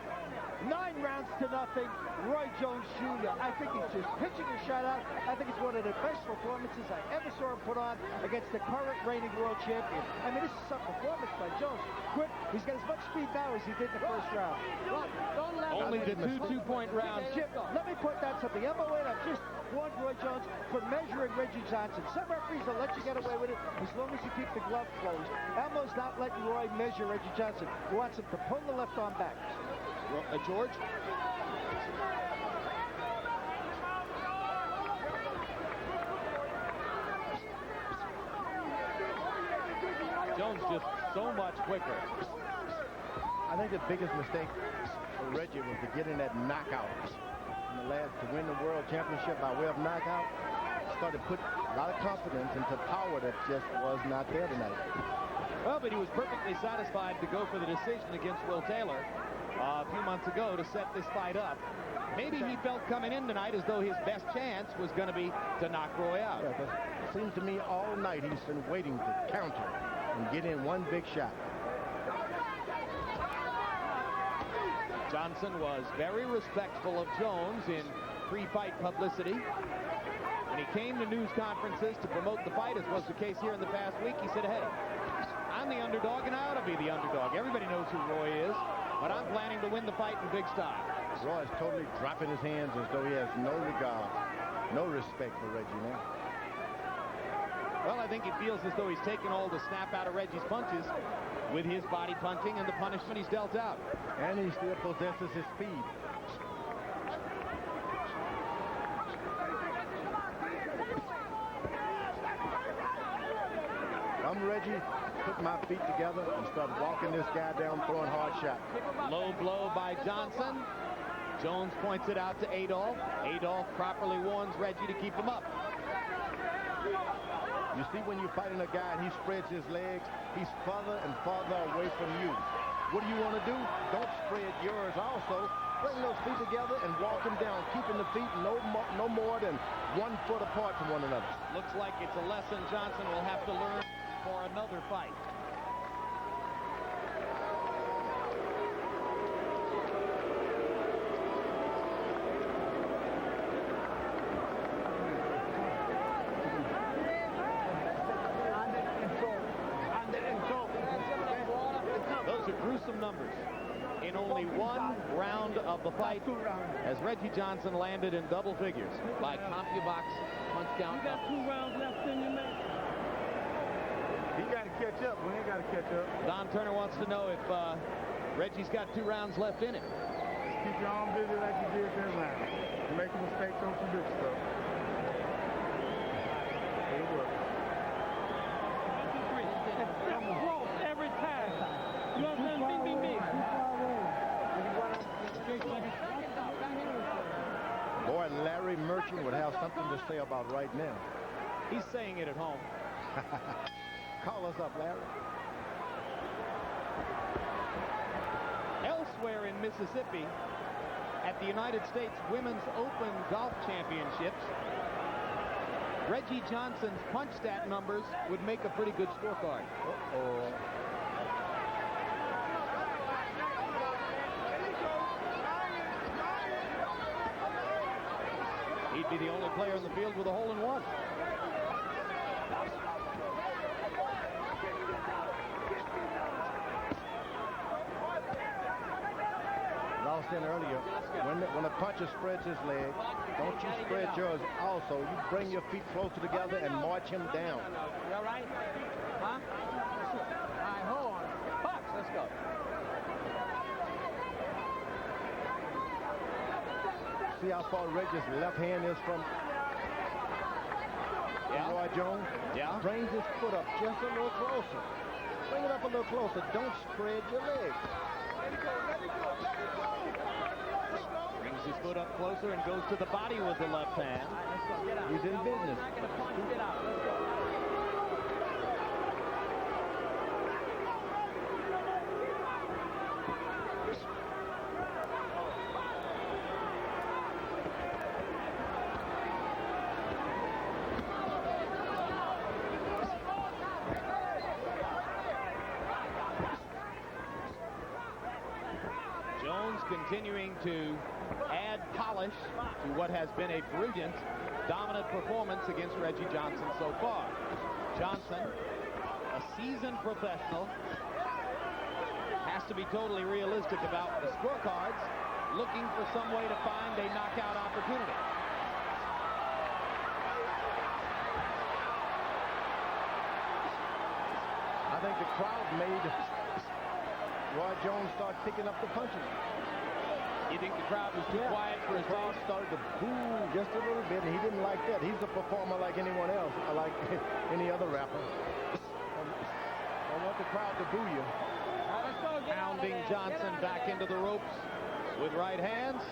Speaker 1: rounds to nothing. Roy Jones Jr. I think he's just pitching a shutout. I think it's one of the best performances I ever saw him put on against the current reigning world champion. I mean, this is some performance by Jones. Quick, he's got as much speed now as he did in the first round.
Speaker 5: Look, don't let
Speaker 2: Only the 2 two-point rounds.
Speaker 1: Jim, let me point out something. MON, I've just warned Roy Jones for measuring Reggie Johnson. Some referees will let you get away with it as long as you keep the glove closed. Elmo's not letting Roy measure Reggie Johnson. He wants him to pull the left arm back.
Speaker 2: George? Jones just so much quicker.
Speaker 6: I think the biggest mistake for Reggie was to get in that knockout in the last to win the world championship by way of knockout. Started to put a lot of confidence into power that just was not there tonight.
Speaker 2: Well, but he was perfectly satisfied to go for the decision against Will Taylor a few months ago to set this fight up. Maybe he felt coming in tonight as though his best chance was going to be to knock Roy out.
Speaker 6: Yeah, it seems to me all night he's been waiting to counter and get in one big shot.
Speaker 2: Johnson was very respectful of Jones in pre-fight publicity. When he came to news conferences to promote the fight, as was the case here in the past week, he said, hey, I'm the underdog and I ought to be the underdog. Everybody knows who Roy is, but I'm planning to win the fight in big style.
Speaker 6: Roy is totally dropping his hands as though he has no regard, no respect for Reggie now.
Speaker 2: Well, I think he feels as though he's taken all the snap out of Reggie's punches with his body punching and the punishment he's dealt out.
Speaker 6: And he still possesses his speed. I'm Reggie, put my feet together and start walking this guy down, throwing hard shots.
Speaker 2: Low blow by Johnson. Jones points it out to Adolph. Adolph properly warns Reggie to keep him up.
Speaker 6: You see, when you're fighting a guy and he spreads his legs, he's farther and farther away from you. What do you want to do? Don't spread yours also. Bring those feet together and walk them down, keeping the feet no more than 1 foot apart from one another.
Speaker 2: Looks like it's a lesson Johnson will have to learn for another fight. Those are gruesome numbers. In only 1 round of the fight, as Reggie Johnson landed in double figures by CompuBox punch count.
Speaker 7: You got 2 rounds left in you, man.
Speaker 3: He got to catch up. We ain't got to catch up.
Speaker 2: Don Turner wants to know if Reggie's got 2 rounds left in it.
Speaker 3: Keep your arm busy like you did that round. You make a mistake, don't you do stuff. It works.
Speaker 7: Close every time. You know what I'm saying? Bing, bing, bing.
Speaker 6: Boy, Larry Merchant would have something to say about right now.
Speaker 2: He's saying it at home.
Speaker 6: Call us up, Larry.
Speaker 2: Elsewhere in Mississippi, at the United States Women's Open Golf Championships, Reggie Johnson's punch stat numbers would make a pretty good scorecard.
Speaker 6: Uh-oh.
Speaker 2: He'd be the only player in the field with a hole-in-one.
Speaker 6: Lost in earlier. When a puncher spreads his leg, don't you spread yours also. You bring your feet closer together and march him down.
Speaker 5: You all right? Huh? All right, hold on. Bucks, let's go.
Speaker 6: See how far Reggie's left hand is from Roy Jones?
Speaker 2: Yeah.
Speaker 6: Brings his foot up just a little closer. Bring it up a little closer. Don't spread your legs.
Speaker 2: Brings his foot foot up closer and goes to the body with the left hand.
Speaker 6: He's in business.
Speaker 5: Get out. Let's go.
Speaker 2: Continuing to add polish to what has been a brilliant, dominant performance against Reggie Johnson so far. Johnson, a seasoned professional, has to be totally realistic about the scorecards, looking for some way to find a knockout opportunity.
Speaker 6: I think the crowd made Roy Jones start picking up the punches.
Speaker 2: You think the crowd was too quiet for his
Speaker 6: crowd started to boo just a little bit, and he didn't like that. He's a performer like anyone else, like any other rapper. I want the crowd to boo you.
Speaker 2: Pounding Johnson back into the ropes with right hands.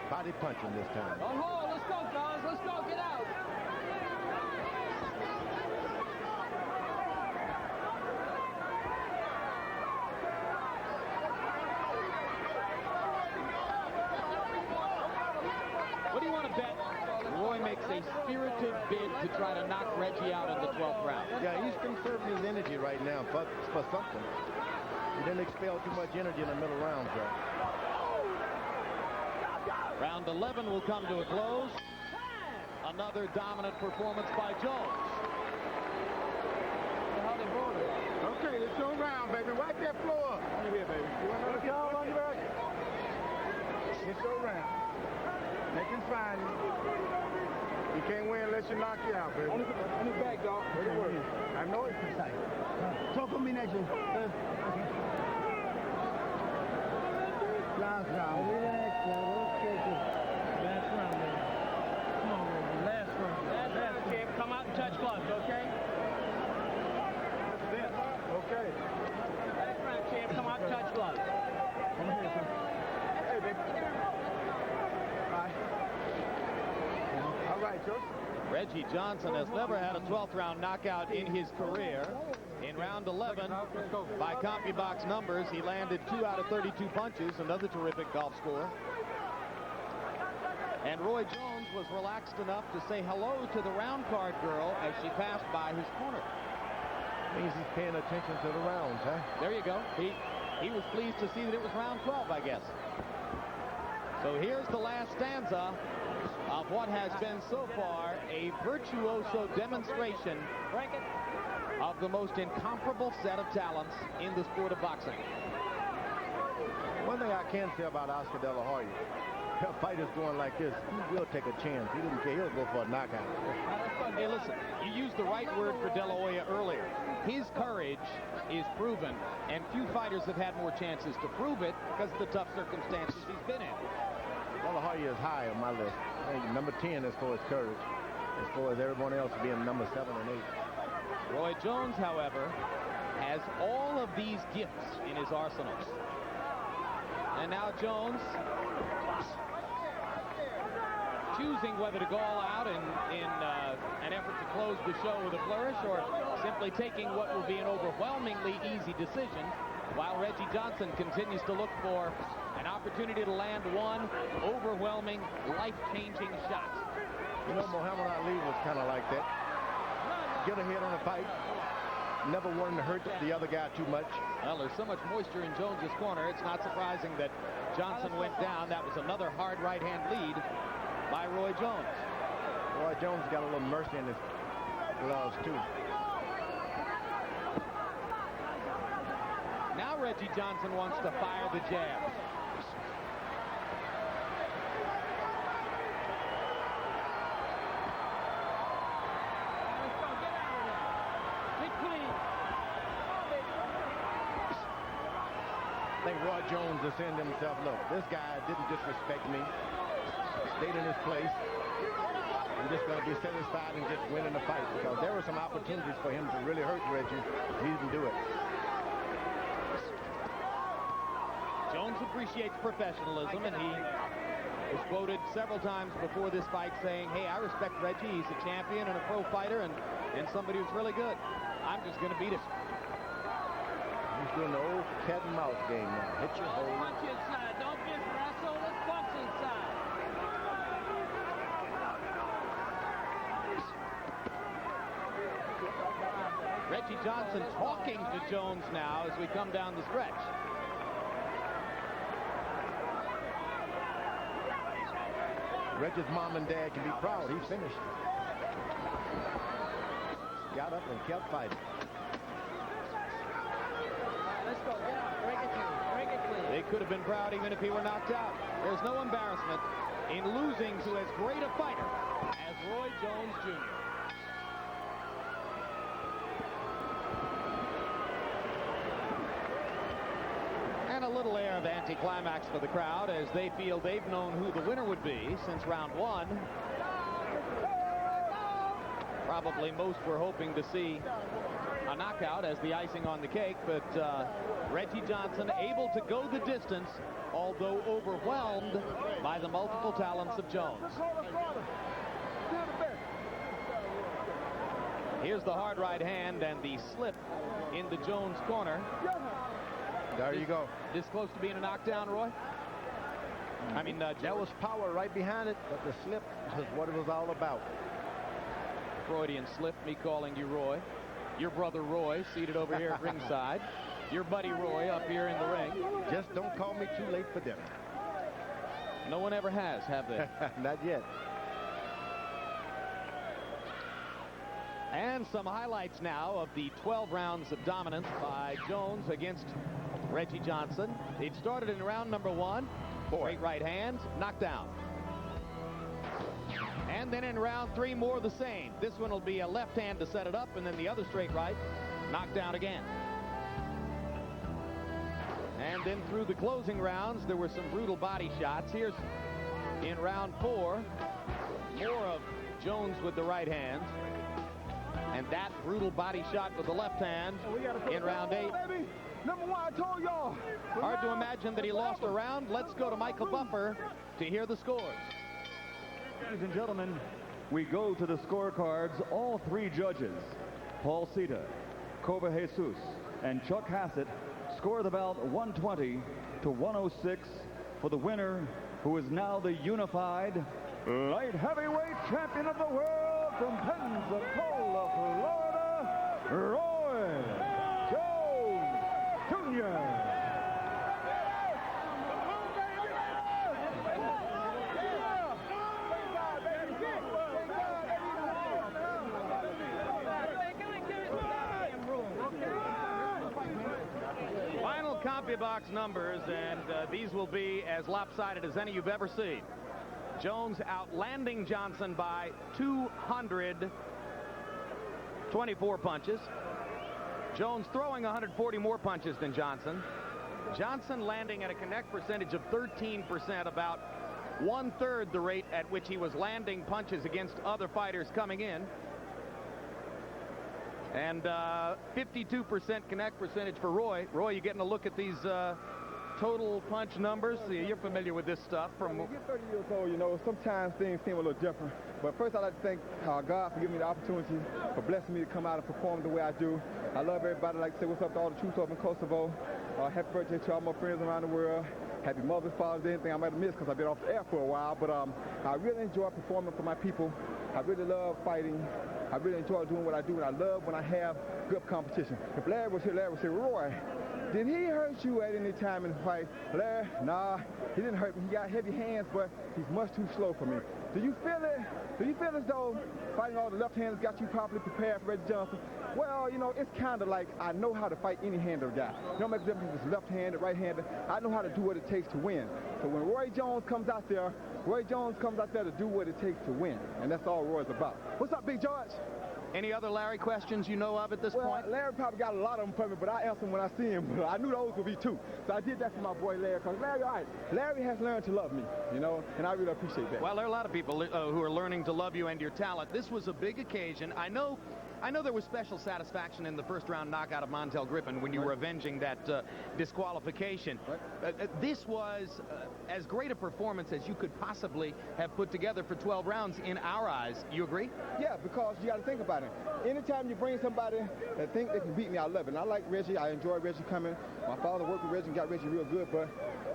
Speaker 6: Body punching this time.
Speaker 5: Oh, let's go, fellas. Let's go. Get out.
Speaker 2: What do you want to bet Roy makes a spirited bid to try to knock Reggie out in the 12th round?
Speaker 6: Yeah, he's conserving his energy right now for something. He didn't expel too much energy in the middle rounds, though.
Speaker 2: Round 11 will come to a close. Another dominant performance by Jones.
Speaker 3: Okay, let's go around, baby. Wipe that floor. Over here, baby. You want another call on your back? Let's go around. Make him find you. You can't win unless you knock you out, baby. On his back, dog. Where it work. I know it.
Speaker 8: Talk for me next one. Last round. Relax, last round, baby. Come on, baby. Last round.
Speaker 5: Last round, champ. Come out and touch gloves, okay?
Speaker 3: Okay.
Speaker 5: Last round, champ. Come out and touch gloves.
Speaker 3: Hey, baby. All right, Joe.
Speaker 2: Reggie Johnson has never had a 12th round knockout in his career. In round 11, by CompuBox numbers, he landed 2 out of 32 punches, another terrific golf score. And Roy Jones was relaxed enough to say hello to the round card girl as she passed by his corner.
Speaker 6: Means he's paying attention to the rounds, huh?
Speaker 2: There you go. He was pleased to see that it was round 12, I guess. So here's the last stanza of what has been so far a virtuoso demonstration of the most incomparable set of talents in the sport of boxing.
Speaker 6: One thing I can say about Oscar De La Hoya, a fighter's going like this, he will take a chance. He didn't care. He'll go for a knockout.
Speaker 2: Hey, listen, you used the right word for De La Hoya earlier. His courage is proven, and few fighters have had more chances to prove it because of the tough circumstances he's been in.
Speaker 6: De La Hoya is high on my list. Hey, number 10 as far as courage, as far as everyone else being number 7 and 8.
Speaker 2: Roy Jones, however, has all of these gifts in his arsenal. And now Jones choosing whether to go all out in an effort to close the show with a flourish or simply taking what will be an overwhelmingly easy decision while Reggie Johnson continues to look for an opportunity to land one overwhelming, life-changing shot.
Speaker 6: You know, Muhammad Ali was kind of like that. Get ahead on a fight, never wanting to hurt the other guy too much.
Speaker 2: Well, there's so much moisture in Jones's corner, it's not surprising that Johnson went down. That was another hard right-hand lead by Roy Jones.
Speaker 6: Roy Jones got a little mercy in his gloves, too.
Speaker 2: Now Reggie Johnson wants to fire the jab.
Speaker 6: I think Roy Jones is saying to himself, look, this guy didn't disrespect me. Stayed in his place. I'm just going to be satisfied and just winning the fight because there were some opportunities for him to really hurt Reggie. He didn't do it.
Speaker 2: Jones appreciates professionalism, and he was quoted several times before this fight saying, hey, I respect Reggie. He's a champion and a pro fighter and somebody who's really good. I'm just going to beat him.
Speaker 6: He's doing the old cat and mouse game now. Hit your hole.
Speaker 5: Punch inside. Don't just wrestle. Let's punch inside.
Speaker 2: Reggie Johnson talking to Jones now as we come down the stretch.
Speaker 6: Reggie's mom and dad can be proud. He's finished. Got up and kept fighting.
Speaker 5: Let's go. Get out. Break it clean. Break it clean.
Speaker 2: They could have been proud even if he were knocked out. There's no embarrassment in losing to as great a fighter as Roy Jones Jr. And a little air of anticlimax for the crowd as they feel they've known who the winner would be since round one. Probably most were hoping to see a knockout as the icing on the cake, but Reggie Johnson able to go the distance, although overwhelmed by the multiple talents of Jones. Here's the hard right hand and the slip in the Jones corner.
Speaker 6: There you go.
Speaker 2: This close to being a knockdown, Roy? I mean,
Speaker 6: there was power right behind it, but the slip is what it was all about.
Speaker 2: Freudian slip, me calling you Roy. Your brother Roy, seated over here at ringside. Your buddy Roy up here in the ring.
Speaker 6: Just don't call me too late for dinner.
Speaker 2: No one ever has, have they?
Speaker 6: Not yet.
Speaker 2: And some highlights now of the 12 rounds of dominance by Jones against Reggie Johnson. It started in round number one. Great right hand, knockdown. And then in round three, more of the same. This one will be a left hand to set it up, and then the other straight right, knockdown again. And then through the closing rounds, there were some brutal body shots. Here's in round four, more of Jones with the right hand. And that brutal body shot with the left hand in round eight.
Speaker 3: Number one, I told y'all.
Speaker 2: Hard to imagine that he lost a round. Let's go to Michael Buffer to hear the scores.
Speaker 4: Ladies and gentlemen, we go to the scorecards. All three judges, Paul Cita, Cova Jesus, and Chuck Hassett, scored about 120 to 106 for the winner, who is now the unified light heavyweight champion of the world from Pensacola, Florida, Roy Jones Jr.
Speaker 2: Final CompuBox numbers, and these will be as lopsided as any you've ever seen. Jones outlanding Johnson by 224 punches. Jones throwing 140 more punches than Johnson. Johnson landing at a connect percentage of 13%, about 1/3 the rate at which he was landing punches against other fighters coming in. And 52% connect percentage for Roy. Roy, you getting a look at these total punch numbers? You're familiar with this stuff.
Speaker 9: When you get 30 years old, you know, sometimes things seem a little different. But first, I'd like to thank God for giving me the opportunity, for blessing me to come out and perform the way I do. I love everybody. Like to say what's up to all the troops up in Kosovo. Happy birthday to all my friends around the world. Happy Mother's, Father's Day, anything I might have missed because I've been off the air for a while. But I really enjoy performing for my people. I really love fighting. I really enjoy doing what I do, and I love when I have good competition. If Larry was here, Larry would say, Roy, did he hurt you at any time in the fight? Larry, nah, he didn't hurt me. He got heavy hands, but he's much too slow for me. Do you feel it? Do you feel as though fighting all the left hands got you properly prepared for Reggie Johnson? Well, you know, it's kind of like I know how to fight any handed guy. You don't make a difference if it's left-handed, right-handed. I know how to do what it takes to win. So when Roy Jones comes out there, Roy Jones comes out there to do what it takes to win. And that's all Roy's about. What's up, Big George?
Speaker 2: Any other Larry questions you know of at this point?
Speaker 9: Larry probably got a lot of them for me, but I answer them when I see him. But I knew those would be two. So I did that for my boy Larry, because Larry, all right, Larry has learned to love me, you know, and I really appreciate that.
Speaker 2: Well, there are a lot of people who are learning to love you and your talent. This was a big occasion. I know I know there was special satisfaction in the first-round knockout of Montel Griffin when you were avenging that disqualification. This was as great a performance as you could possibly have put together for 12 rounds in our eyes. You agree?
Speaker 9: Yeah, because you got to think about it. Anytime you bring somebody that think they can beat me, I love it. And I like Reggie. I enjoy Reggie coming. My father worked with Reggie and got Reggie real good, but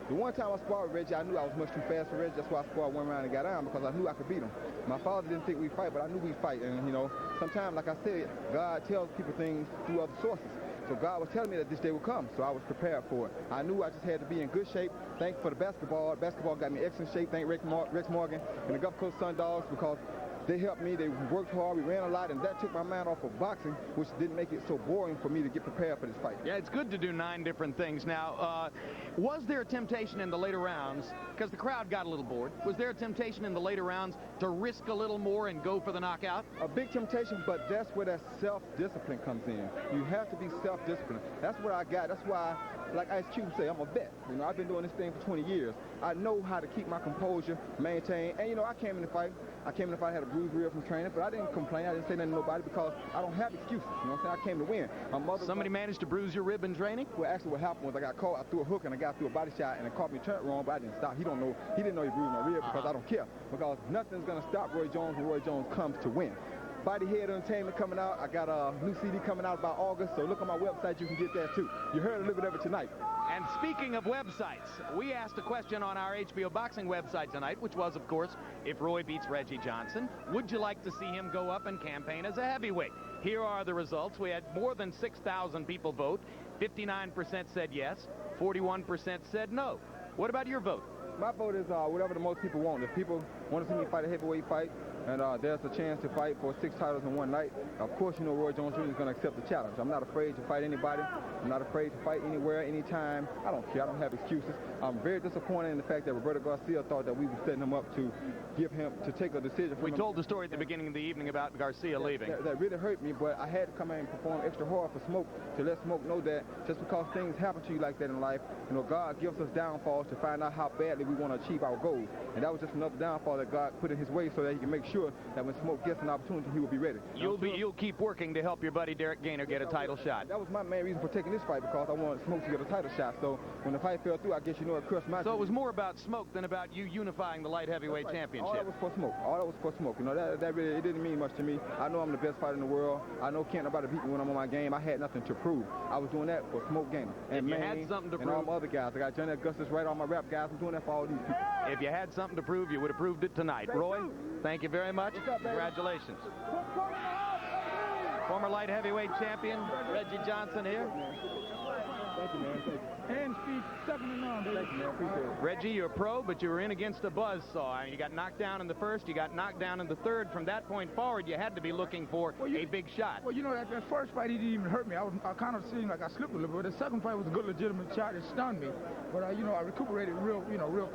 Speaker 9: the one time I sparred with Reggie, I knew I was much too fast for Reggie. That's why I sparred one round and got down, because I knew I could beat him. My father didn't think we'd fight, but I knew we'd fight. And, you know, sometimes, like I said, God tells people things through other sources. So God was telling me that this day would come, so I was prepared for it. I knew I just had to be in good shape. Thanks for the basketball. Basketball got me in excellent shape. Thank Rex Morgan and the Gulf Coast Sun Dogs, because they helped me. They worked hard. We ran a lot, and that took my mind off of boxing, which didn't make it so boring for me to get prepared for this fight.
Speaker 2: Yeah, it's good to do 9 different things. Now, was there a temptation in the later rounds, because the crowd got a little bored, was there a temptation in the later rounds to risk a little more and go for the knockout?
Speaker 9: A big temptation, but that's where that self-discipline comes in. You have to be self-disciplined. That's what I got. That's why, like Ice Cube say, I'm a vet. You know, I've been doing this thing for 20 years. I know how to keep my composure, maintain, and, you know, I came in the fight. I had a bruised rib from training, but I didn't complain. I didn't say nothing to nobody because I don't have excuses. You know what I'm saying? I came to win. My mother.
Speaker 2: Somebody managed to bruise your rib in training?
Speaker 9: Well, actually, what happened was I got caught. I threw a hook and I got through a body shot, and it caught me turned wrong, but I didn't stop. He didn't know he bruised my rib because I don't care. Because nothing's gonna stop Roy Jones when Roy Jones comes to win. Bodyhead Entertainment coming out. I got a new CD coming out about August, so look on my website. You can get that too. You heard a little bit of it tonight.
Speaker 2: And speaking of websites, we asked a question on our HBO Boxing website tonight, which was, of course, if Roy beats Reggie Johnson, would you like to see him go up and campaign as a heavyweight? Here are the results. We had more than 6,000 people vote. 59% said yes. 41% said no. What about your vote?
Speaker 9: My vote is whatever the most people want. If people want to see me fight a heavyweight fight, and there's a chance to fight for 6 titles in one night, of course, you know Roy Jones Jr. is going to accept the challenge. I'm not afraid to fight anybody. I'm not afraid to fight anywhere, anytime. I don't care. I don't have excuses. I'm very disappointed in the fact that Roberto Garcia thought that we were setting him up to take a decision from him.
Speaker 2: We told the story at the beginning of the evening about Garcia leaving.
Speaker 9: That really hurt me, but I had to come in and perform extra hard for Smoke to let Smoke know that just because things happen to you like that in life, you know, God gives us downfalls to find out how badly we want to achieve our goals. And that was just another downfall that God put in his way so that he can make sure that when Smoke gets an opportunity, he will be ready.
Speaker 2: You'll keep working to help your buddy Derek Gainer get a title shot.
Speaker 9: That was my main reason for taking this fight, because I wanted Smoke to get a title shot. So when the fight fell through, I guess you know it crushed my dreams.
Speaker 2: So it was more about Smoke than about you unifying the light heavyweight championship.
Speaker 9: All that was for Smoke. All that was for Smoke. You know, that really, it didn't mean much to me. I know I'm the best fighter in the world. I know can't nobody beat me when I'm on my game. I had nothing to prove. I was doing that for Smoke Gainer. And
Speaker 2: if you had something to prove,
Speaker 9: all my other guys. I got Johnny Augustus, right, all my rap guys. I'm doing that for all these people.
Speaker 2: If you had something to prove, you would have proved it tonight. Roy, thank you very much. Congratulations. Former light heavyweight champion Reggie Johnson here.
Speaker 9: Thank you, man. Thank you.
Speaker 8: Hand speed, second and on, baby.
Speaker 9: Thank you, man. Appreciate it.
Speaker 2: Reggie, you're a pro, but you were in against a buzzsaw. You got knocked down in the first, you got knocked down in the third. From that point forward, you had to be looking for a big shot.
Speaker 8: Well, you know, that first fight, he didn't even hurt me. I kind of seemed like I slipped a little bit. The second fight was a good, legitimate shot. It stunned me. But, you know, I recuperated real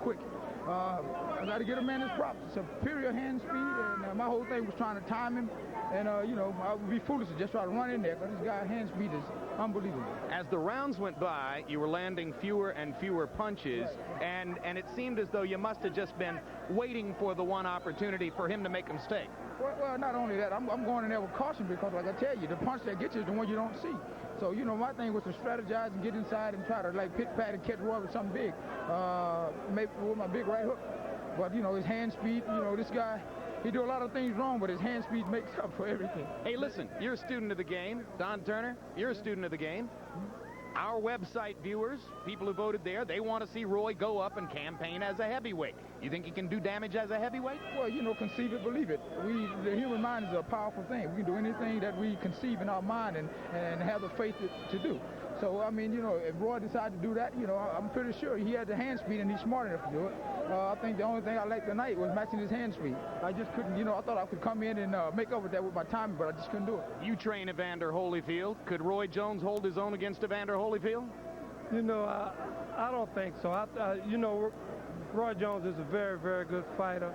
Speaker 8: quick. I got to get a man his props. Superior hand speed, and my whole thing was trying to time him. And, you know, I would be foolish to just try to run in there, because this guy's hand speed is unbelievable.
Speaker 2: As the rounds went by, you were landing fewer and fewer punches, and it seemed as though you must have just been waiting for the one opportunity for him to make a mistake.
Speaker 8: Well, not only that, I'm going in there with caution, because, like I tell you, the punch that gets you is the one you don't see. So, you know, my thing was to strategize and get inside and try to, like, pit-pat and catch Roy with something big, maybe with my big right hook. But, you know, his hand speed, you know, this guy, he do a lot of things wrong, but his hand speed makes up for everything.
Speaker 2: Hey, listen, you're a student of the game. Don Turner, you're a student of the game. Our website viewers, people who voted there, they want to see Roy go up and campaign as a heavyweight. You think he can do damage as a heavyweight?
Speaker 8: Well, you know, conceive it, believe it. The human mind is a powerful thing. We can do anything that we conceive in our mind and have the faith to do. So, I mean, you know, if Roy decided to do that, you know, I'm pretty sure he had the hand speed and he's smart enough to do it. I think the only thing I liked tonight was matching his hand speed. I just couldn't, you know, I thought I could come in and make up with that with my timing, but I just couldn't do it.
Speaker 2: You train Evander Holyfield. Could Roy Jones hold his own against Evander Holyfield?
Speaker 10: You know, I don't think so. You know, Roy Jones is a very, very good fighter.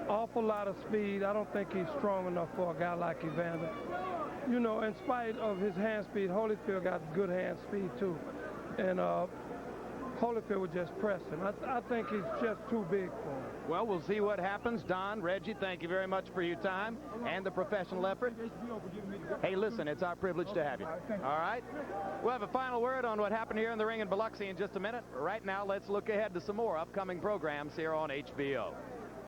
Speaker 10: Awful lot of speed. I don't think he's strong enough for a guy like Evander. You know, in spite of his hand speed, Holyfield got good hand speed too. And Holyfield was just pressing. I think he's just too big for him.
Speaker 2: Well, we'll see what happens. Don, Reggie, thank you very much for your time and the professional effort. Hey, listen, it's our privilege to have you. All right? We'll have a final word on what happened here in the ring in Biloxi in just a minute. Right now, let's look ahead to some more upcoming programs here on HBO.